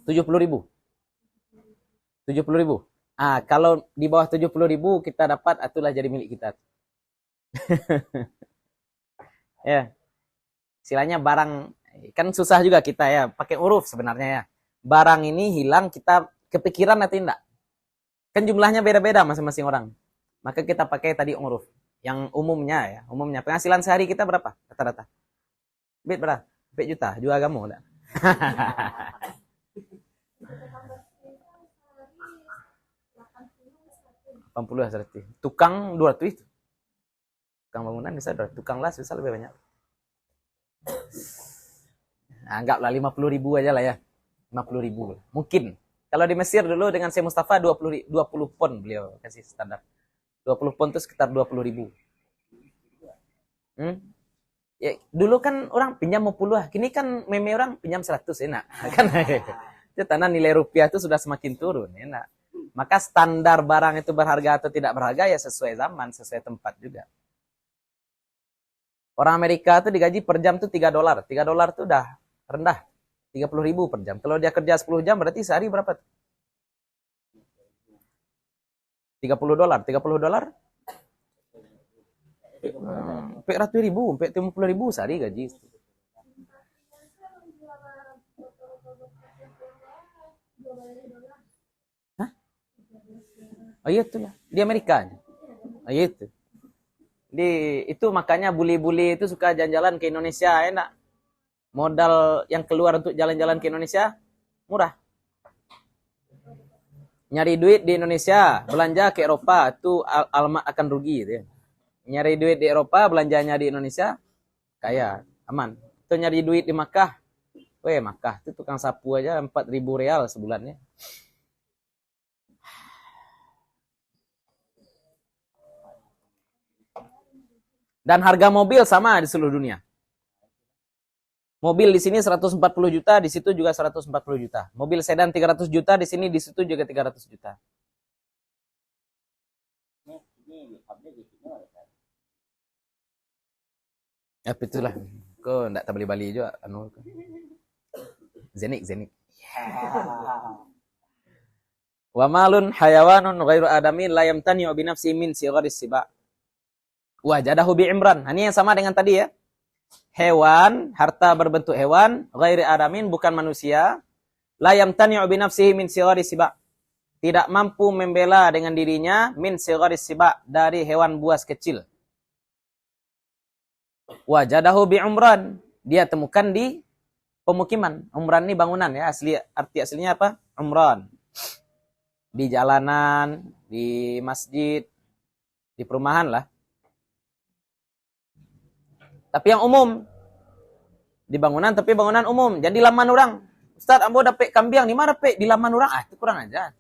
70.000. 70.000. Kalau di bawah 70.000 kita dapat, itulah jadi milik kita. Ya. Istilahnya barang, kan susah juga kita ya, pakai huruf sebenarnya ya. Barang ini hilang, kita kepikiran atau tidak? Kan jumlahnya beda-beda masing-masing orang. Maka kita pakai tadi huruf. Yang umumnya ya, umumnya. Penghasilan sehari kita berapa? Rata-rata. Berapa? 4 juta. Jual kamu enggak? 80 100. Tukang 200 itu. Tukang bangunan bisa 200. Tukang las bisa lebih banyak. Anggaplah 50.000 aja lah ya. 50.000. Mungkin. Kalau di Mesir dulu dengan Syekh Mustafa 20 pon beliau kasih standar. 20 pon itu sekitar 20.000. Ya, dulu kan orang pinjam 50, kini kan meme orang pinjam 100 enak. Kan itu tanah nilai rupiah itu sudah semakin turun, enak. Maka standar barang itu berharga atau tidak berharga ya sesuai zaman, sesuai tempat juga. Orang Amerika tuh digaji per jam tuh $3. $3 tuh udah rendah. 30.000 per jam. Kalau dia kerja 10 jam berarti sehari berapa? $30. $30? 400.000, 450.000 sehari gaji. Hah? Oh iya itulah. Di Amerika. Oh iya itu. Itu makanya bule-bule itu suka jalan-jalan ke Indonesia, enak. Modal yang keluar untuk jalan-jalan ke Indonesia murah. Nyari duit di Indonesia, belanja ke Eropa, itu alamat akan rugi gitu ya. Nyari duit di Eropa, belanjanya di Indonesia, kaya, aman. Itu nyari duit di Makkah, Makkah itu tukang sapu aja 4.000 real sebulannya. Dan harga mobil sama di seluruh dunia. Mobil di sini 140 juta, di situ juga 140 juta. Mobil sedan 300 juta, di sini di situ juga 300 juta. Ya itulah. Kok enggak beli Bali juga anu. Zenik. Wa malun hayawanun ghairu adamin la yamtani'u bi nafsi min sigharis siba. Wajadahu bi Imran. Ini yang sama dengan tadi ya. Hewan, harta berbentuk hewan, ghairi adamin, bukan manusia. La yamtani'u bi nafsihi min sigharis siba. Tidak mampu membela dengan dirinya min sigharis siba, dari hewan buas kecil. Wajadahu bi Umran. Dia temukan di pemukiman. Umran ini bangunan ya, arti aslinya apa? Umran. Di jalanan, di masjid, di perumahan lah. Tapi yang umum. Di bangunan, tapi bangunan umum. Jadi laman orang. Ustaz, ambo dapat kambing, di mana dapat? Di laman orang. Itu kurang aja.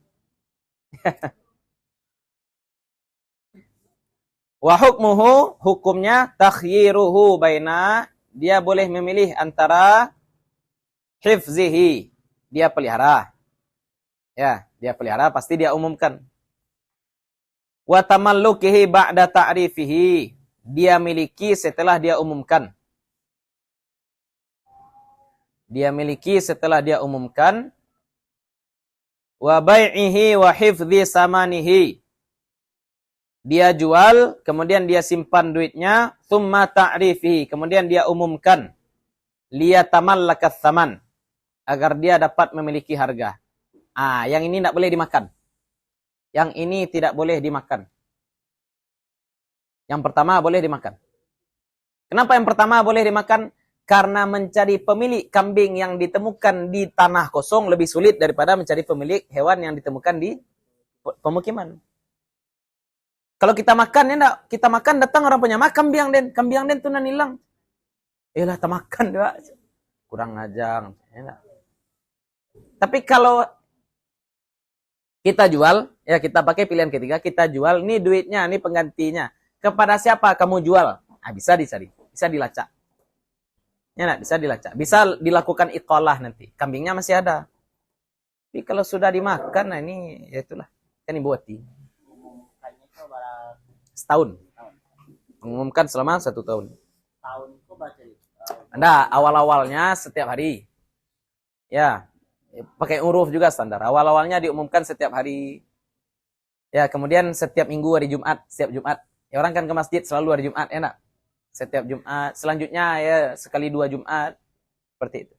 Wa hukmuhu, hukumnya takhyiruhu baina, dia boleh memilih antara hifzihi, dia pelihara. Ya, dia pelihara, pasti dia umumkan. Wa tamallukihi ba'da ta'rifihi, dia miliki setelah dia umumkan. Dia miliki setelah dia umumkan. Wa bai'ihi wa hifdhi samanihi, dia jual, kemudian dia simpan duitnya, thumma ta'rifihi, kemudian dia umumkan, liyatamallakas saman, agar dia dapat memiliki harga. Yang ini tidak boleh dimakan. Yang ini tidak boleh dimakan. Yang pertama boleh dimakan. Kenapa yang pertama boleh dimakan? Karena mencari pemilik kambing yang ditemukan di tanah kosong lebih sulit daripada mencari pemilik hewan yang ditemukan di pemukiman. Kalau kita makan ya enggak, kita makan datang orang punya kambing den tuh nan hilang. Lah tak makan dia. Kurang ajar. Ya, tapi kalau kita jual, ya kita pakai pilihan ketiga, kita jual, ini duitnya, ini penggantinya. Kepada siapa kamu jual? Bisa dicari, bisa dilacak. Ya enggak, bisa dilacak. Bisa dilakukan iqalah nanti. Kambingnya masih ada. Tapi kalau sudah dimakan, nah ini ya itulah. Kan dibuati. Setahun. Mengumumkan selama 1 tahun. Tahun kok baca itu? Anda awal-awalnya setiap hari. Ya. Pakai huruf juga standar. Awal-awalnya diumumkan setiap hari. Ya, kemudian setiap minggu hari Jumat, setiap Jumat. Ya, orang kan ke masjid selalu hari Jumat, enak. Setiap Jumat. Selanjutnya ya sekali 2 Jumat. Seperti itu.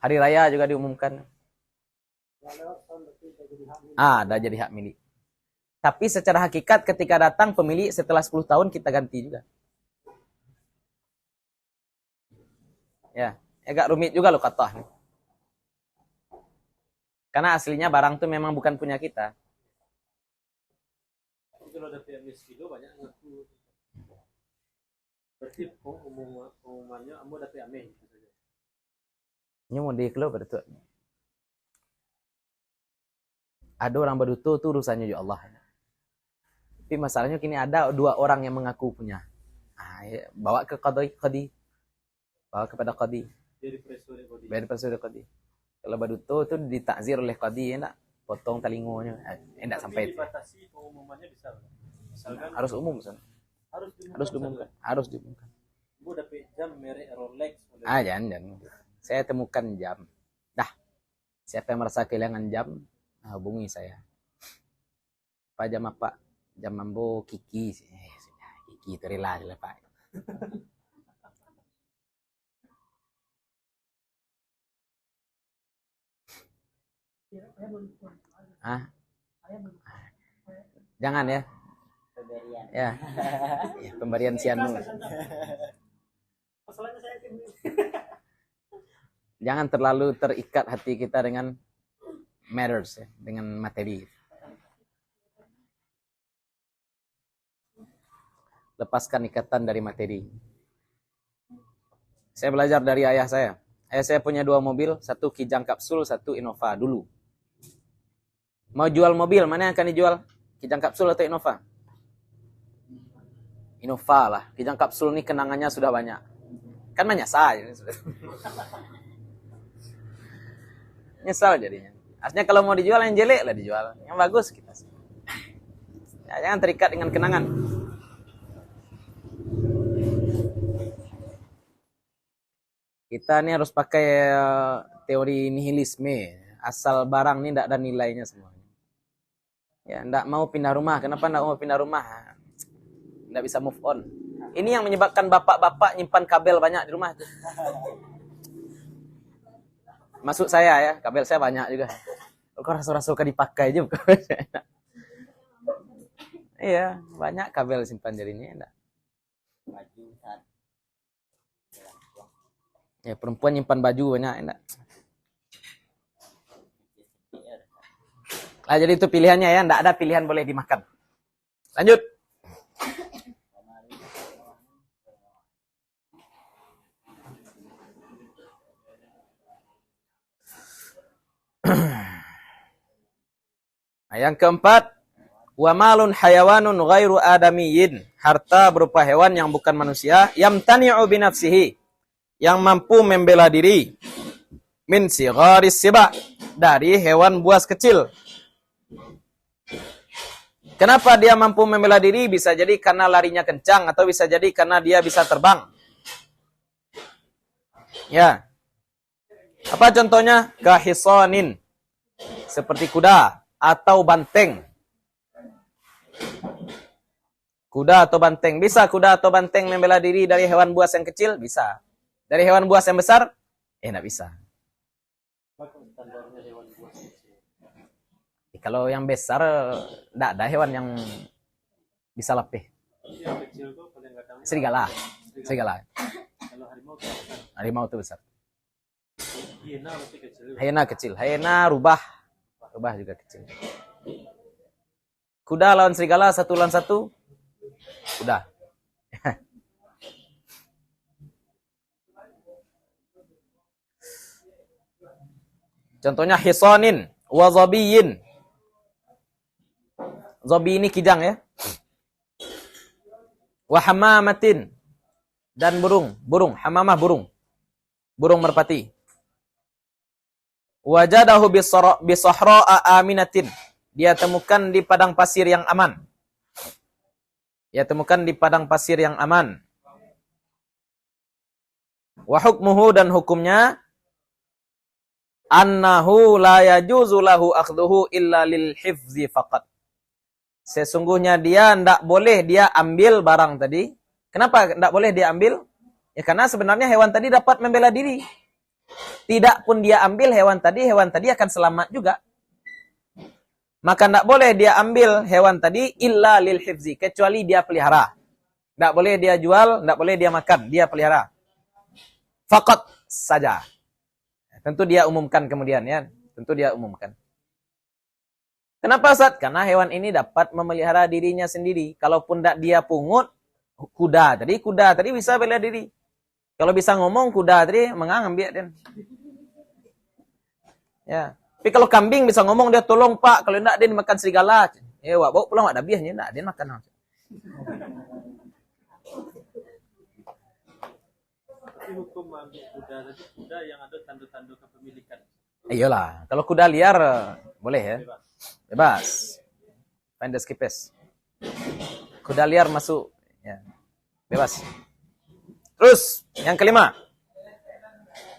Hari raya juga diumumkan. Dah jadi hak milik. Tapi secara hakikat ketika datang pemilik setelah 10 tahun kita ganti juga. Ya, agak rumit juga loh kata. Karena aslinya barang itu memang bukan punya kita. Kalau ada PMS kilo banyak ngaku. Berarti pengumumannya ambo ada PMS gitu saja. Ini mau dikelo berarti. Ada orang berduto tuh urusannya ya Allah. Tapi masalahnya kini ada 2 orang yang mengaku punya. Ya, bawa ke qadi. Bawa kepada qadi. Dari presiden qadi. Dari presiden qadi. Kalau baduto itu ditakzir oleh qadi, ya enggak? potong telingonya. Enggak sampai itu. Dibatasi pengumumannya bisa. Misalkan Harus umum, Son. Harus diumumkan. Harus diumumkan. Gue dapet jam merek Rolex. Jangan. Saya temukan jam. Dah. Siapa yang merasa kehilangan jam, hubungi saya. Pak jam apa? Jam Mambo Kiki. Sudah. Kiki itu rela Pak. Jangan ya. Pemberian. Ya. Pemberian sianu. Jangan terlalu terikat hati kita dengan matters, ya, dengan materi. Lepaskan ikatan dari materi. Saya belajar dari ayah saya. Ayah saya punya 2 mobil, 1 Kijang Kapsul, 1 Innova dulu. Mau jual mobil, mana yang akan dijual? Kijang Kapsul atau Innova? Innova lah. Kijang Kapsul ini kenangannya sudah banyak. Kan menyesal. Nyesal jadinya. Artinya kalau mau dijual yang jelek lah dijual. Yang bagus kita. Ya, jangan terikat dengan kenangan. Kita ini harus pakai teori nihilisme. Asal barang ini tidak ada nilainya semuanya. Ya, tidak mau pindah rumah. Kenapa tidak mau pindah rumah? Tidak bisa move on. Ini yang menyebabkan bapak-bapak nyimpan kabel banyak di rumah. Masuk saya ya, kabel saya banyak juga. Kok rasul-rasul kan dipakai aja. Iya, banyak kabel simpan jadinya. Enggak. Baju saat Ya, perempuan nyimpan baju banyak, enggak. Nah, jadi itu pilihannya ya, enggak ada pilihan boleh dimakan. Lanjut. Nah, yang keempat, wa malun hayawanun ghairu adamiyyin, harta berupa hewan yang bukan manusia, yamtani'u bi nafsihi, yang mampu membela diri, min sigharis siba, dari hewan buas kecil. Kenapa dia mampu membela diri? Bisa jadi karena larinya kencang, atau bisa jadi karena dia bisa terbang. Ya. Apa contohnya? Kahisonin, seperti kuda atau banteng. Kuda atau banteng. Bisa kuda atau banteng membela diri dari hewan buas yang kecil? Bisa. Dari hewan buas yang besar? Enggak bisa. Standarnya hewan buas kecil. Kalau yang besar, enggak ada hewan yang bisa lapih. Yang kecil tuh paling kadang Serigala. kalau harimau tuh besar. Harimau itu besar. Hiena masih kecil. Hyena kecil. Hyena rubah. Rubah juga kecil. Kuda lawan serigala 1 lawan 1. Kuda. Contohnya hisonin wa zabiyin. Zabi ini kijang ya. Wa hamamatin, dan burung. Hamamah burung. Burung merpati. Wajadahu bisahra'a aminatin. Dia temukan di padang pasir yang aman. Wa hukmuhu, dan hukumnya annahu la yajuzu lahu akhdhuhu illa lil hifzi faqat. Sesungguhnya dia tidak boleh dia ambil barang tadi. Kenapa tidak boleh dia ambil? Ya karena sebenarnya hewan tadi dapat membela diri. Tidak pun dia ambil hewan tadi akan selamat juga. Maka tidak boleh dia ambil hewan tadi illa lil hifzi, kecuali dia pelihara. Tidak boleh dia jual, tidak boleh dia makan, dia pelihara. Faqat saja. Tentu dia umumkan kemudian ya. Kenapa Ustaz? Karena hewan ini dapat memelihara dirinya sendiri. Kalaupun tidak dia pungut, kuda tadi bisa bela diri. Kalau bisa ngomong, kuda tadi mengambil dia. Ya. Tapi kalau kambing bisa ngomong, dia tolong Pak, kalau tidak dia dimakan serigala. Wak bawa pulang ada biasnya, tidak dia makan. Tapi hukum ambil kuda yang ada tanda-tanda kepemilikan. Iyalah, kalau kuda liar Boleh ya? Bebas. Find the skipes. Kuda liar masuk. Ya. Bebas. Terus, yang kelima.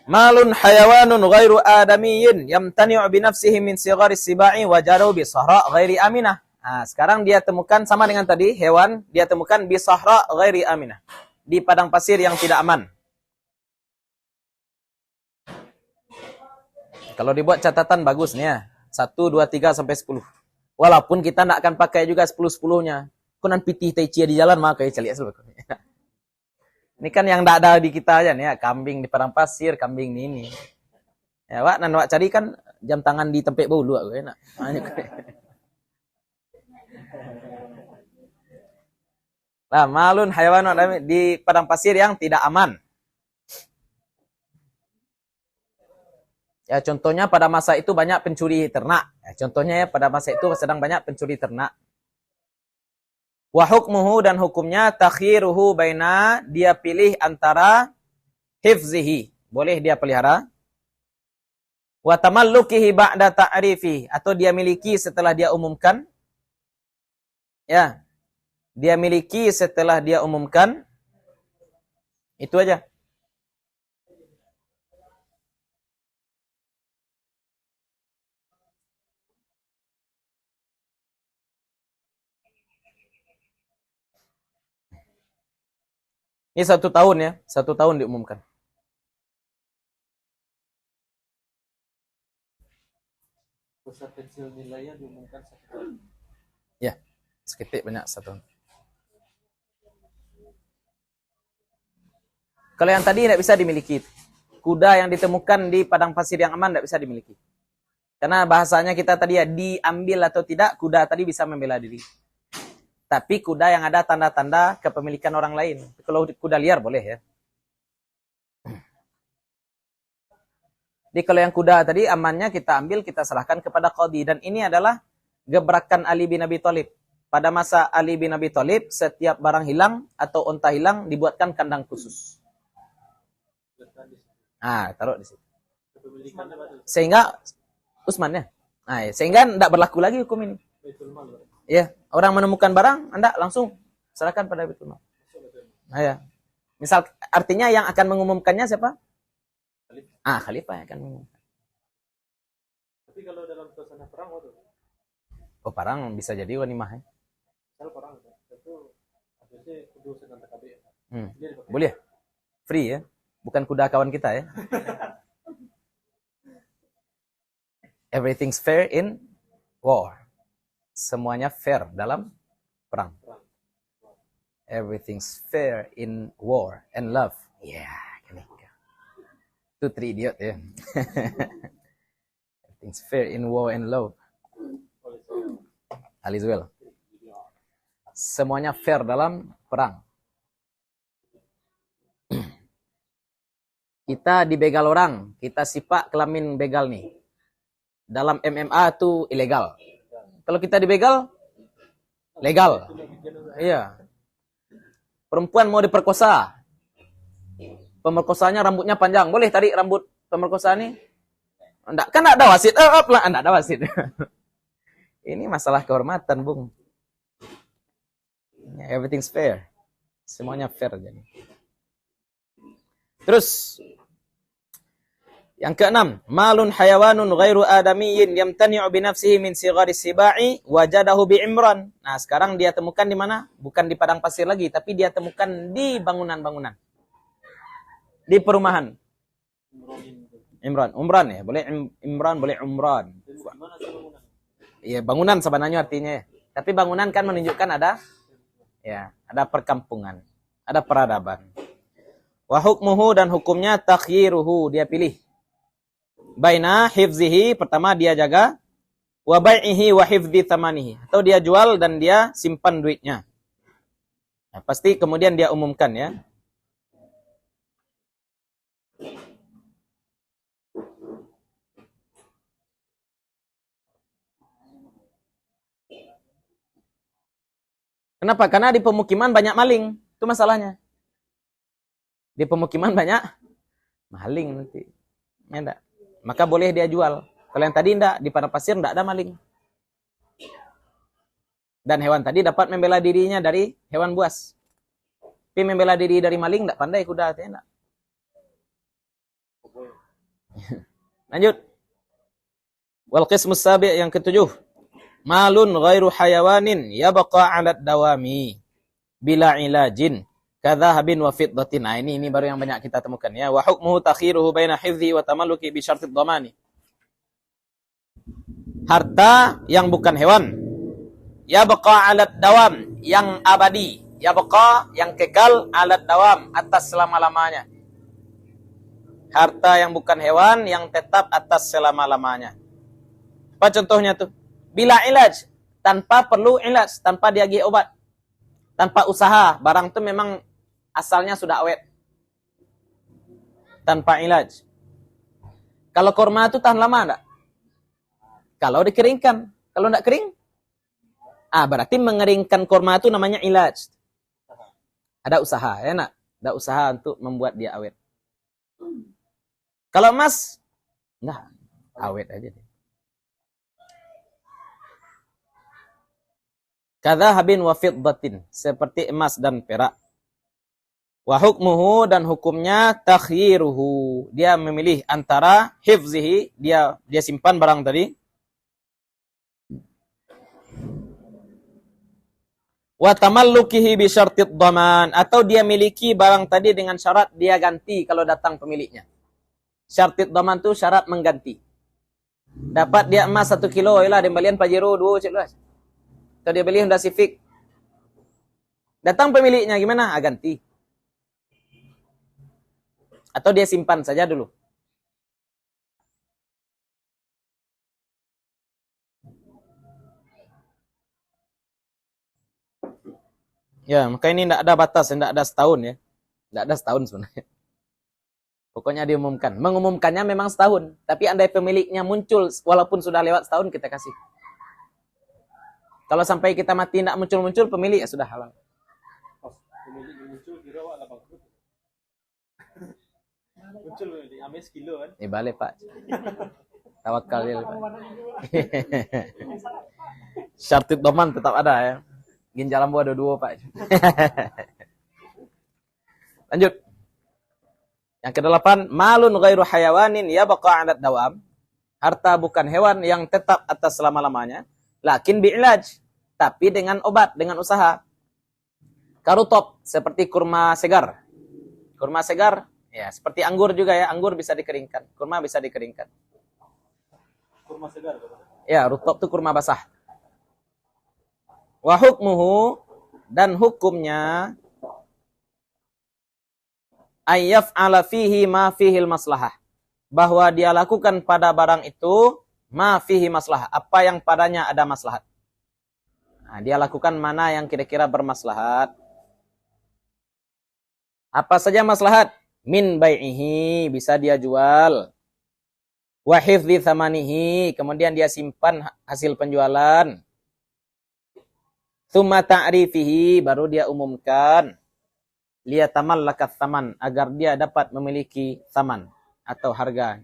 Malun hayawanun ghairu adamiyyin yamtani'u binafsihi min sigharis sibai wa jaru bi sahra ghairi aminah. Nah, sekarang dia temukan sama dengan tadi, hewan dia temukan bi sahra ghairi aminah. Di padang pasir yang tidak aman. Kalau dibuat catatan bagus nih ya. 1, 2, 3 sampai 10. Walaupun kita tidak akan pakai juga 10-10-nya. Kunan pitih taicia di jalan maka celiak sebab. Ini kan yang tidak ada di kita aja nih ya, kambing di padang pasir, kambing ini. Ya, Wak, nan Wak cari kan jam tangan di tempat bau luak enak. Lah, malun hayawan di padang pasir yang tidak aman. Ya, contohnya pada masa itu banyak pencuri ternak. Ya, contohnya ya pada masa itu sedang banyak pencuri ternak. Wa hukmuhu dan hukumnya takhiruhu baina dia pilih antara hifzihi, boleh dia pelihara. Wa tamallukihi ba'da ta'rifi atau dia miliki setelah dia umumkan. Ya. Dia miliki setelah dia umumkan. Itu aja. Ini 1 tahun ya, 1 tahun diumumkan. Besar kecil nilainya diumumkan 1 tahun. Ya, seketik banyak 1 tahun. Kalau yang tadi tidak bisa dimiliki. Kuda yang ditemukan di padang pasir yang aman tidak bisa dimiliki. Karena bahasanya kita tadi ya, diambil atau tidak, kuda tadi bisa membela diri. Tapi kuda yang ada tanda-tanda kepemilikan orang lain. Kalau kuda liar boleh ya. Jadi kalau yang kuda tadi amannya kita ambil, kita serahkan kepada qadhi. Dan ini adalah gebrakan Ali bin Abi Thalib. Pada masa Ali bin Abi Thalib, setiap barang hilang atau unta hilang dibuatkan kandang khusus. Nah, taruh di situ. Sehingga Utsman ya. Nah, sehingga tidak berlaku lagi hukum ini. Ya, orang menemukan barang, Anda langsung serahkan pada Baitul Mal. Nah, ya. Misal artinya yang akan mengumumkannya siapa? Khalifah yang akan mengumumkan. Tapi kalau dalam suasana perang Oh, perang bisa jadi wanimah ya. Misal perang itu habisnya kudu sedang TKB. Boleh. Free ya. Bukan kuda kawan kita ya. Everything's fair in war. Semuanya fair dalam perang. Everything's fair in war and love. Ya, yeah, itu 3 Idiot ya. Everything's fair in war and love. All is well. Semuanya fair dalam perang. Kita dibegal orang, kita sipak kelamin begal nih. Dalam MMA itu ilegal. Kalau kita dibegal, legal. Iya. Perempuan mau diperkosa. Pemerkosanya rambutnya panjang. Boleh tarik rambut pemerkosa ini? Enggak, kan enggak ada wasit. Enggak ada wasit. Ini masalah kehormatan, Bung. Everything's fair. Semuanya fair jadi. Terus yang keenam, malun hayawanun ghairu adamiyyin yamtani'u bi nafsihi min sigharis sibai wajadahu bi Imran. Nah, sekarang dia temukan di mana? Bukan di padang pasir lagi, tapi dia temukan di bangunan-bangunan. Di perumahan. Umran ya, boleh Imran, boleh Umran. Iya, bangunan sebenarnya artinya. Tapi bangunan kan menunjukkan ada perkampungan, ada peradaban. Wa hukmuhu dan hukumnya takhyiruhu, dia pilih. Baina hifzihi, pertama dia jaga, wa bai'ihi wa hifdzi thamanihi, atau dia jual dan dia simpan duitnya. Nah, pasti kemudian dia umumkan ya. Kenapa? Karena di pemukiman banyak maling, itu masalahnya. Di pemukiman banyak maling nanti. Ya enggak? Maka boleh dia jual. Kalau yang tadi enggak, di padang pasir enggak ada maling. Dan hewan tadi dapat membela dirinya dari hewan buas. Tapi membela diri dari maling enggak pandai kuda, enggak. Lanjut. Wal qismus sabi' yang ketujuh. Malun ghairu hayawanin yabqa 'ala dawami bila ilajin kadzahabin wa fiddatin. Nah, ini baru yang banyak kita temukan ya. Wa hukmuhu takhiruhu baina hifdhi wa tamalluki bi syartid dhamani. Harta yang bukan hewan. Yabqa 'ala dawam, yang abadi. Yabqa yang kekal 'ala dawam, atas selama-lamanya. Harta yang bukan hewan yang tetap atas selama-lamanya. Apa contohnya tuh? Bila ilaj, tanpa perlu ilaj, tanpa dia pergi obat. Tanpa usaha, barang itu memang asalnya sudah awet. Tanpa ilaj. Kalau kurma itu tahan lama enggak? Kalau dikeringkan. Kalau enggak kering, berarti mengeringkan kurma itu namanya ilaj. Ada usaha, ya nak? Ada usaha untuk membuat dia awet. Kalau emas, enggak, awet aja deh. Kadzahabin wa fiddatin, seperti emas dan perak. Wa hukmuhu, dan hukumnya takhyiruhu, dia memilih antara hifzihi, dia simpan barang tadi, wa tamallukihi bi syartid dhaman, atau dia miliki barang tadi dengan syarat dia ganti kalau datang pemiliknya. Syartid dhaman itu syarat mengganti. Dapat dia emas 1 kilo, ialah dembalian pajero 2 cik luas. Atau dia beli Honda Civic. Datang pemiliknya gimana? Ganti. Atau dia simpan saja dulu. Ya, maka ini tidak ada batas, tidak ada setahun ya. Tidak ada setahun sebenarnya. Pokoknya diumumkan. Mengumumkannya memang setahun. Tapi andai pemiliknya muncul, walaupun sudah lewat setahun, kita kasih. Kalau sampai kita mati tidak muncul-muncul, pemilik ya sudah halal. Pemilik muncul, kira awak lah bangkrut. Muncul di ames kilo kan. Balik Pak. Tawakal ya Pak. Syartid dhaman tetap ada ya. Ginjal lambu ada 2 Pak. Lanjut. Yang ke-8, malun ghairu hayawanin yabqa 'ala dawam. Harta bukan hewan yang tetap atas selama-lamanya. Lakin bi'ilaj, tapi dengan obat, dengan usaha. Karutop, seperti kurma segar. Kurma segar, ya seperti anggur juga ya. Anggur bisa dikeringkan, kurma bisa dikeringkan. Kurma segar kan? Ya, rutop itu kurma basah. Wa hukmuhu, dan hukumnya ayyaf'ala fihi ma fihil maslahah. Bahwa dia lakukan pada barang itu ma fihi maslahah, apa yang padanya ada maslahat. Nah, dia lakukan mana yang kira-kira bermaslahat. Apa saja maslahat? Min bai'ihi, bisa dia jual. Wa hifdzi thamanihi, kemudian dia simpan hasil penjualan. Tsumma ta'rifihi, baru dia umumkan. Liyatamalaka tsaman, agar dia dapat memiliki tsaman atau harga.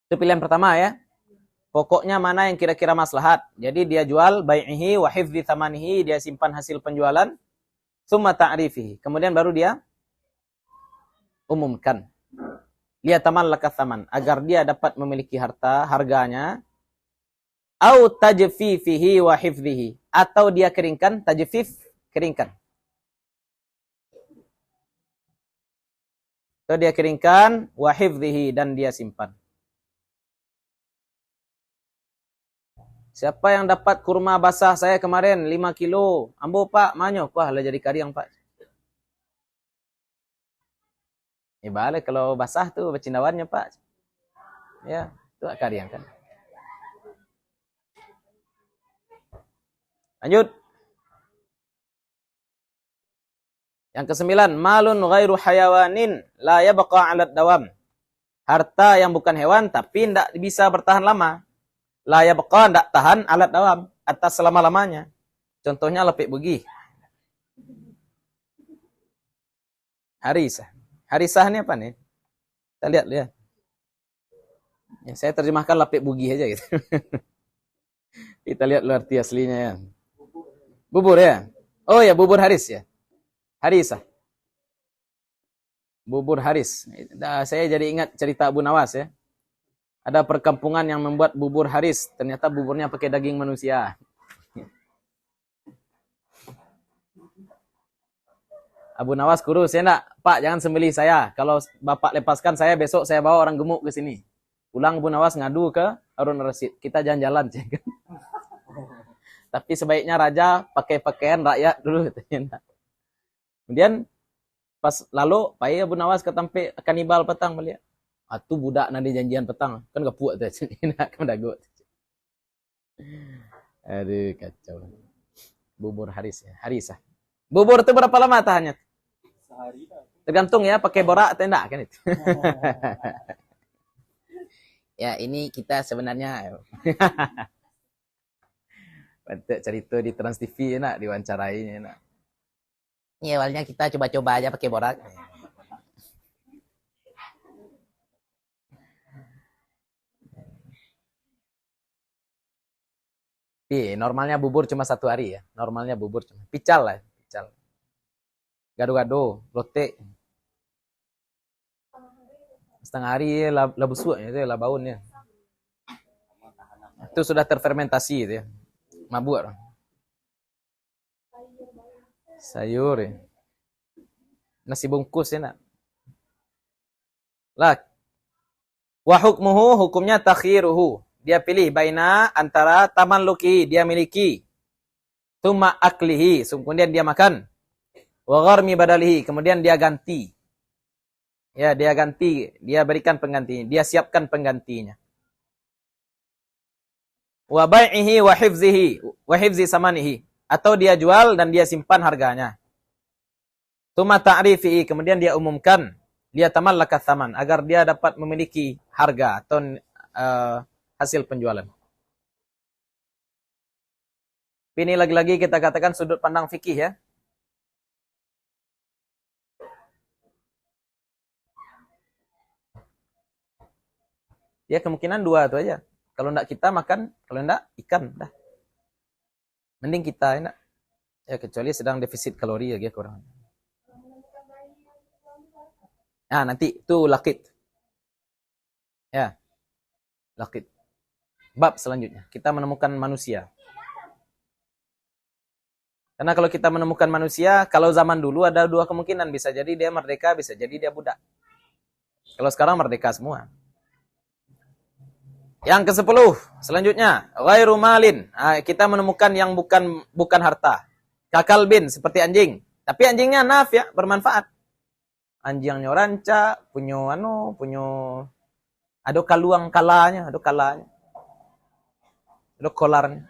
Itu pilihan pertama ya. Pokoknya mana yang kira-kira maslahat. Jadi dia jual bai'ihi wa hifdzi tsamanihi, dia simpan hasil penjualan. Tsumma ta'rifihi, kemudian baru dia umumkan. Liyatamallaka tsaman, agar dia dapat memiliki harganya. Au tajfifihi wa hifdzihi, atau dia keringkan, tajfif, keringkan. Atau dia keringkan, wa hifdzihi, dan dia simpan. Siapa yang dapat kurma basah saya kemarin 5 kilo? Ambo Pak, manyo. Wah, lah jadi kariang Pak. Balik kalau basah tuh becindawannya Pak. Ya, itu kariang kan. Lanjut. Yang ke-9, malun ghairu hayawanin la yabqa 'ala dawam. Harta yang bukan hewan tapi tidak bisa bertahan lama. La yabqa, tidak tahan, alat dawam, atas selama-lamanya. Contohnya lepik bugi. Harisah. Harisah ini apa nih? Kita lihat ya. Ya, saya terjemahkan lapik bugi aja gitu. Kita lihat lu arti aslinya ya. Bubur ya. Oh ya, bubur Haris ya. Harisah. Bubur Haris. Nah, saya jadi ingat cerita Abu Nawas ya. Ada perkampungan yang membuat bubur Haris. Ternyata buburnya pakai daging manusia. Abu Nawas kurus ya enggak? Pak, jangan sembelih saya. Kalau Bapak lepaskan saya, besok saya bawa orang gemuk ke sini. Pulang Abu Nawas ngadu ke Harun Rasid. Kita jalan-jalan. Tapi sebaiknya raja pakai pakaian rakyat dulu. Kemudian pas lalu pai Abu Nawas ke tempat kanibal petang melihat. Atu budak nanti janjian petang. Kan gak puas tuh. Nak dago. Aduh kacau. Bubur Haris ya. Harisah. Bubur itu berapa lama tahannya? Sehari lah. Tergantung ya pakai borak atau enggak kan itu. Ya ini kita sebenarnya untuk cerita di Trans TV nak diwawancarai nak. Ini awalnya kita coba-coba aja pakai borak. Normalnya bubur cuma 1 hari ya. Normalnya bubur cuma pical lah, pical. Gado-gado, lotek. Setengah hari lah busuk ya, lah baunnya. Itu sudah terfermentasi itu ya. Mabuk. Sayur ya. Nasi bungkus ya nak. Lah. Wa hukmuhu, hukumnya takhiruhu. Dia pilih baina antara tamalluki, dia miliki. Tuma aklihi, kemudian dia makan. Wa gharmi badalihi, kemudian dia ganti. Ya, dia ganti, dia berikan pengganti, dia siapkan penggantinya. Wa bai'ihi wa hifzihi, wa hifzi samanihi, atau dia jual dan dia simpan harganya. Tuma ta'rifihi, kemudian dia umumkan, dia tamallaka tsaman, agar dia dapat memiliki harga atau hasil penjualan. Ini lagi-lagi kita katakan sudut pandang fikih ya. Ya kemungkinan 2 itu aja. Kalau enggak kita makan, kalau enggak ikan dah. Mending kita enak. Ya kecuali sedang defisit kalori ya dia kurang. Nah, nanti itu lakit. Ya. Lakit. Bab selanjutnya, kita menemukan manusia. Karena kalau kita menemukan manusia, kalau zaman dulu ada 2 kemungkinan, bisa jadi dia merdeka, bisa jadi dia budak. Kalau sekarang merdeka semua. Yang ke-10, selanjutnya, ghairu malin. Nah, kita menemukan yang bukan harta. Kakalbin, seperti anjing. Tapi anjingnya nafi', bermanfaat. Anjingnya ranca, punya ada kaluang kalanya, ada kalanya. Ada kolarnya.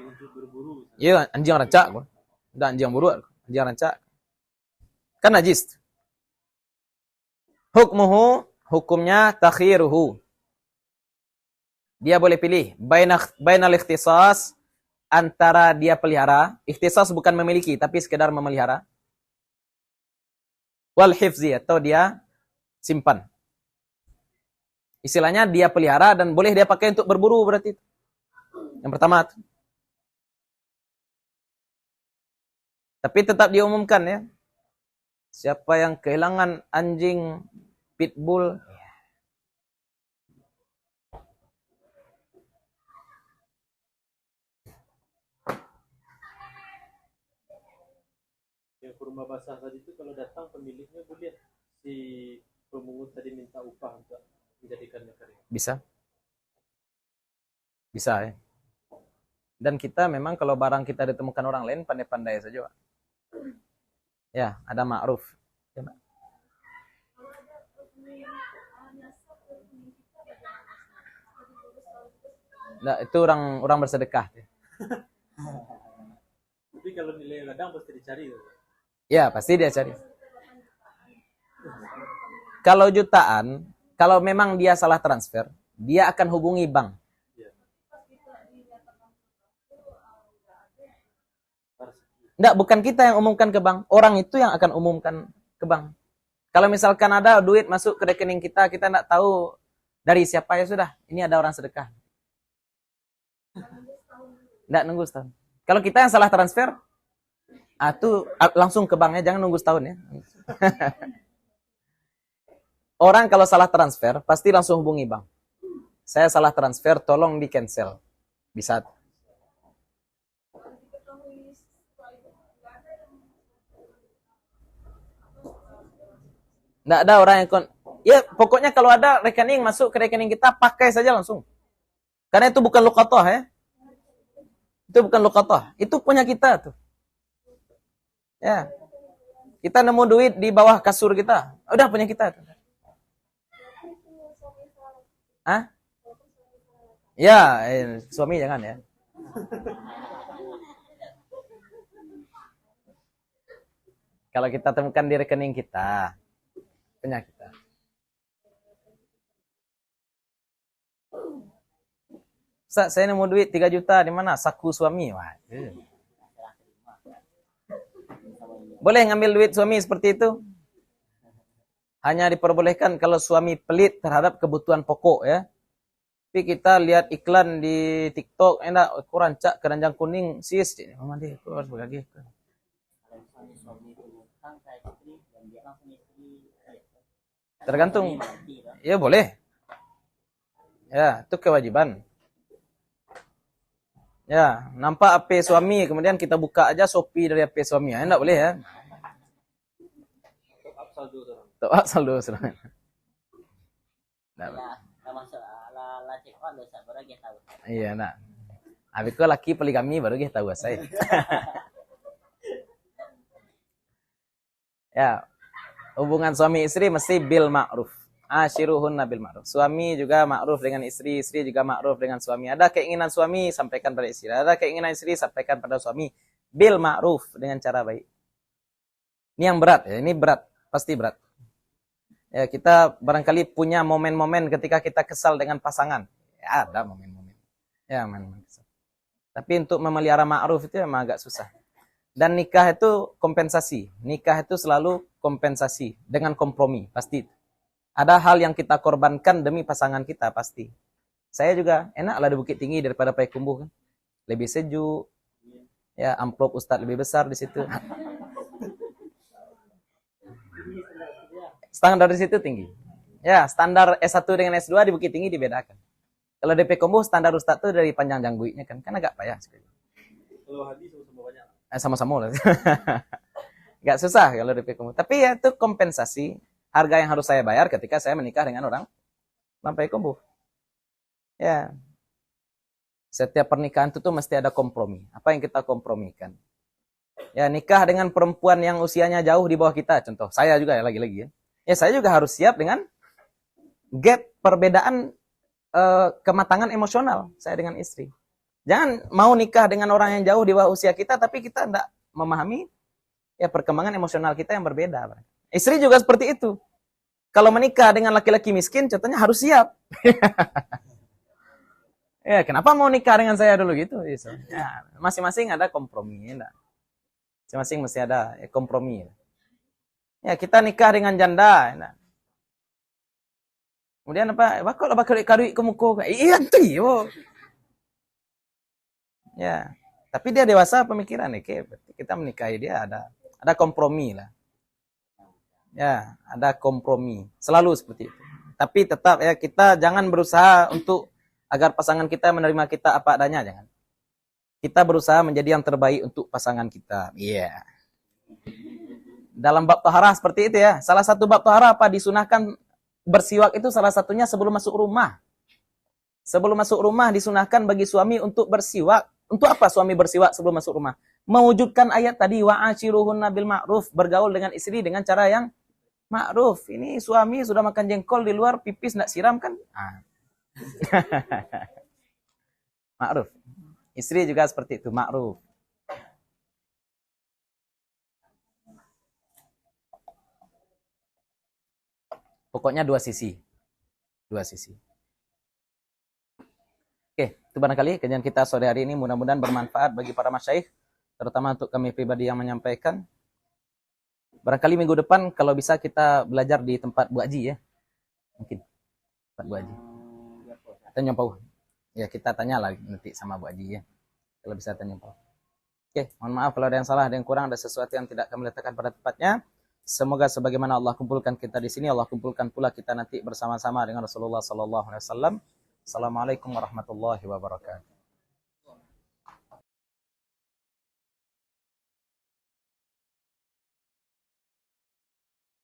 Untuk berburu. Iya, anjing rancak. Udah anjing buru, anjing rancak. Kan najis. Hukmuhu, hukumnya takhiruhu. Dia boleh pilih bainal ikhtisas, antara dia pelihara. Ikhtisas bukan memiliki, tapi sekedar memelihara. Wal hifzi, atau dia simpan. Istilahnya dia pelihara dan boleh dia pakai untuk berburu berarti. Yang pertama. Tapi tetap diumumkan ya. Siapa yang kehilangan anjing pitbull, Yang kurma basah tadi itu kalau datang pemiliknya boleh si pemungut tadi minta upah untuk menjadikannya kering. bisa. Bisa ya. Dan kita memang kalau barang kita ditemukan orang lain, pandai-pandai saja. Ya, ada ma'ruf. Ya, nah, itu orang bersedekah. Tapi kalau nilai ladang pasti dicari. Ya, pasti dia cari. Kalau jutaan, kalau memang dia salah transfer, dia akan hubungi bank. Enggak, bukan kita yang umumkan ke bank. Orang itu yang akan umumkan ke bank. Kalau misalkan ada duit masuk ke rekening kita, kita nggak tahu dari siapa, ya sudah, ini ada orang sedekah. Nggak nunggu setahun. Kalau kita yang salah transfer, itu langsung ke banknya, jangan nunggu setahun ya. Orang kalau salah transfer, pasti langsung hubungi bank. Saya salah transfer, tolong di cancel. Bisa. Nggak ada orang yang ya pokoknya kalau ada rekening masuk ke rekening kita, pakai saja langsung. Karena itu bukan luqatah ya. Itu bukan luqatah, itu punya kita tuh. Ya. Kita nemu duit di bawah kasur kita, udah punya kita tuh. Hah? Ya, suami jangan ya. Kalau kita temukan di rekening kita, punya kita. Ustaz, saya nemu duit 3 juta di mana? Saku suami. Wah. Boleh ngambil duit suami seperti itu? Hanya diperbolehkan kalau suami pelit terhadap kebutuhan pokok ya. Tapi kita lihat iklan di TikTok, enak, aku rancak keranjang kuning, sis. Mama dia, aku harus bagi. Tergantung. Ya boleh. Ya, itu kewajiban. Ya, nampak HP suami, kemudian kita buka aja Shopee dari HP suami. Ya, enggak boleh ya. Top up saldo serang. Iya, nak. Habis itu laki poligami baru kita tahu saya. Ya, hubungan suami istri mesti bil ma'ruf. Ashiruhunna bil ma'ruf. Suami juga ma'ruf dengan istri, istri juga ma'ruf dengan suami. Ada keinginan suami, sampaikan pada istri. Ada keinginan istri, sampaikan pada suami. Bil ma'ruf, dengan cara baik. Ini yang berat ya, ini berat, pasti berat. Ya, kita barangkali punya momen-momen ketika kita kesal dengan pasangan. Ya, ada momen-momen. Ya, momen-momen kesal. Tapi untuk memelihara ma'ruf itu memang agak susah. Dan nikah itu kompensasi. Nikah itu selalu kompensasi dengan kompromi, pasti. Ada hal yang kita korbankan demi pasangan kita, pasti. Saya juga enaklah di Bukit Tinggi daripada Payakumbuh kan. Lebih sejuk. Ya, amplop Ustadz lebih besar di situ. Standar di situ tinggi. Ya, standar S1 dengan S2 di Bukit Tinggi dibedakan. Kalau di Payakumbuh standar Ustadz itu dari panjang jangguiknya kan agak payah sekali. Kalau hadis sama banyak. Sama-sama lah. Gak susah kalau di Payakumbuh. Tapi ya itu kompensasi harga yang harus saya bayar ketika saya menikah dengan orang Payakumbuh. Ya. Setiap pernikahan itu tuh mesti ada kompromi. Apa yang kita kompromikan? Ya, nikah dengan perempuan yang usianya jauh di bawah kita, contoh. Saya juga ya lagi-lagi ya. Ya, saya juga harus siap dengan gap perbedaan kematangan emosional saya dengan istri. Jangan mau nikah dengan orang yang jauh di bawah usia kita, tapi kita tidak memahami ya perkembangan emosional kita yang berbeda. Istri juga seperti itu. Kalau menikah dengan laki-laki miskin, contohnya harus siap. Ya, kenapa mau nikah dengan saya dulu gitu? Ya, masing-masing ada kompromi. Masing-masing mesti ada kompromi. Ya, kita nikah dengan janda. Nah. Kemudian apa? Bakal karui ke muka. Iya, tuh. Ya, tapi dia dewasa pemikiran. Kita menikahi dia ada kompromi lah. Ya, ada kompromi. Selalu seperti itu. Tapi tetap ya kita jangan berusaha untuk agar pasangan kita menerima kita apa adanya, jangan. Kita berusaha menjadi yang terbaik untuk pasangan kita. Iya. Yeah. Dalam bab taharah seperti itu ya. Salah satu bab taharah apa? Disunahkan bersiwak itu salah satunya sebelum masuk rumah. Sebelum masuk rumah disunahkan bagi suami untuk bersiwak. Untuk apa suami bersiwak sebelum masuk rumah? Mewujudkan ayat tadi wa'ashiruhunna bil ma'ruf, bergaul dengan istri dengan cara yang ma'ruf. Ini suami sudah makan jengkol di luar, pipis enggak siram kan? Ma'ruf. Istri juga seperti itu, ma'ruf. Pokoknya dua sisi. Oke, itu barangkali kajian kita sore hari ini mudah-mudahan bermanfaat bagi para masyaikh, terutama untuk kami pribadi yang menyampaikan. Barangkali minggu depan kalau bisa kita belajar di tempat Bu Haji ya. Mungkin tempat Bu Haji. Kita nyompau. Ya kita tanyalah nanti sama Bu Haji ya. Kalau bisa tanya nyompau. Oke, mohon maaf kalau ada yang salah, ada yang kurang, ada sesuatu yang tidak kami letakkan pada tempatnya. Semoga sebagaimana Allah kumpulkan kita di sini, Allah kumpulkan pula kita nanti bersama-sama dengan Rasulullah sallallahu alaihi wasallam. Assalamualaikum warahmatullahi wabarakatuh.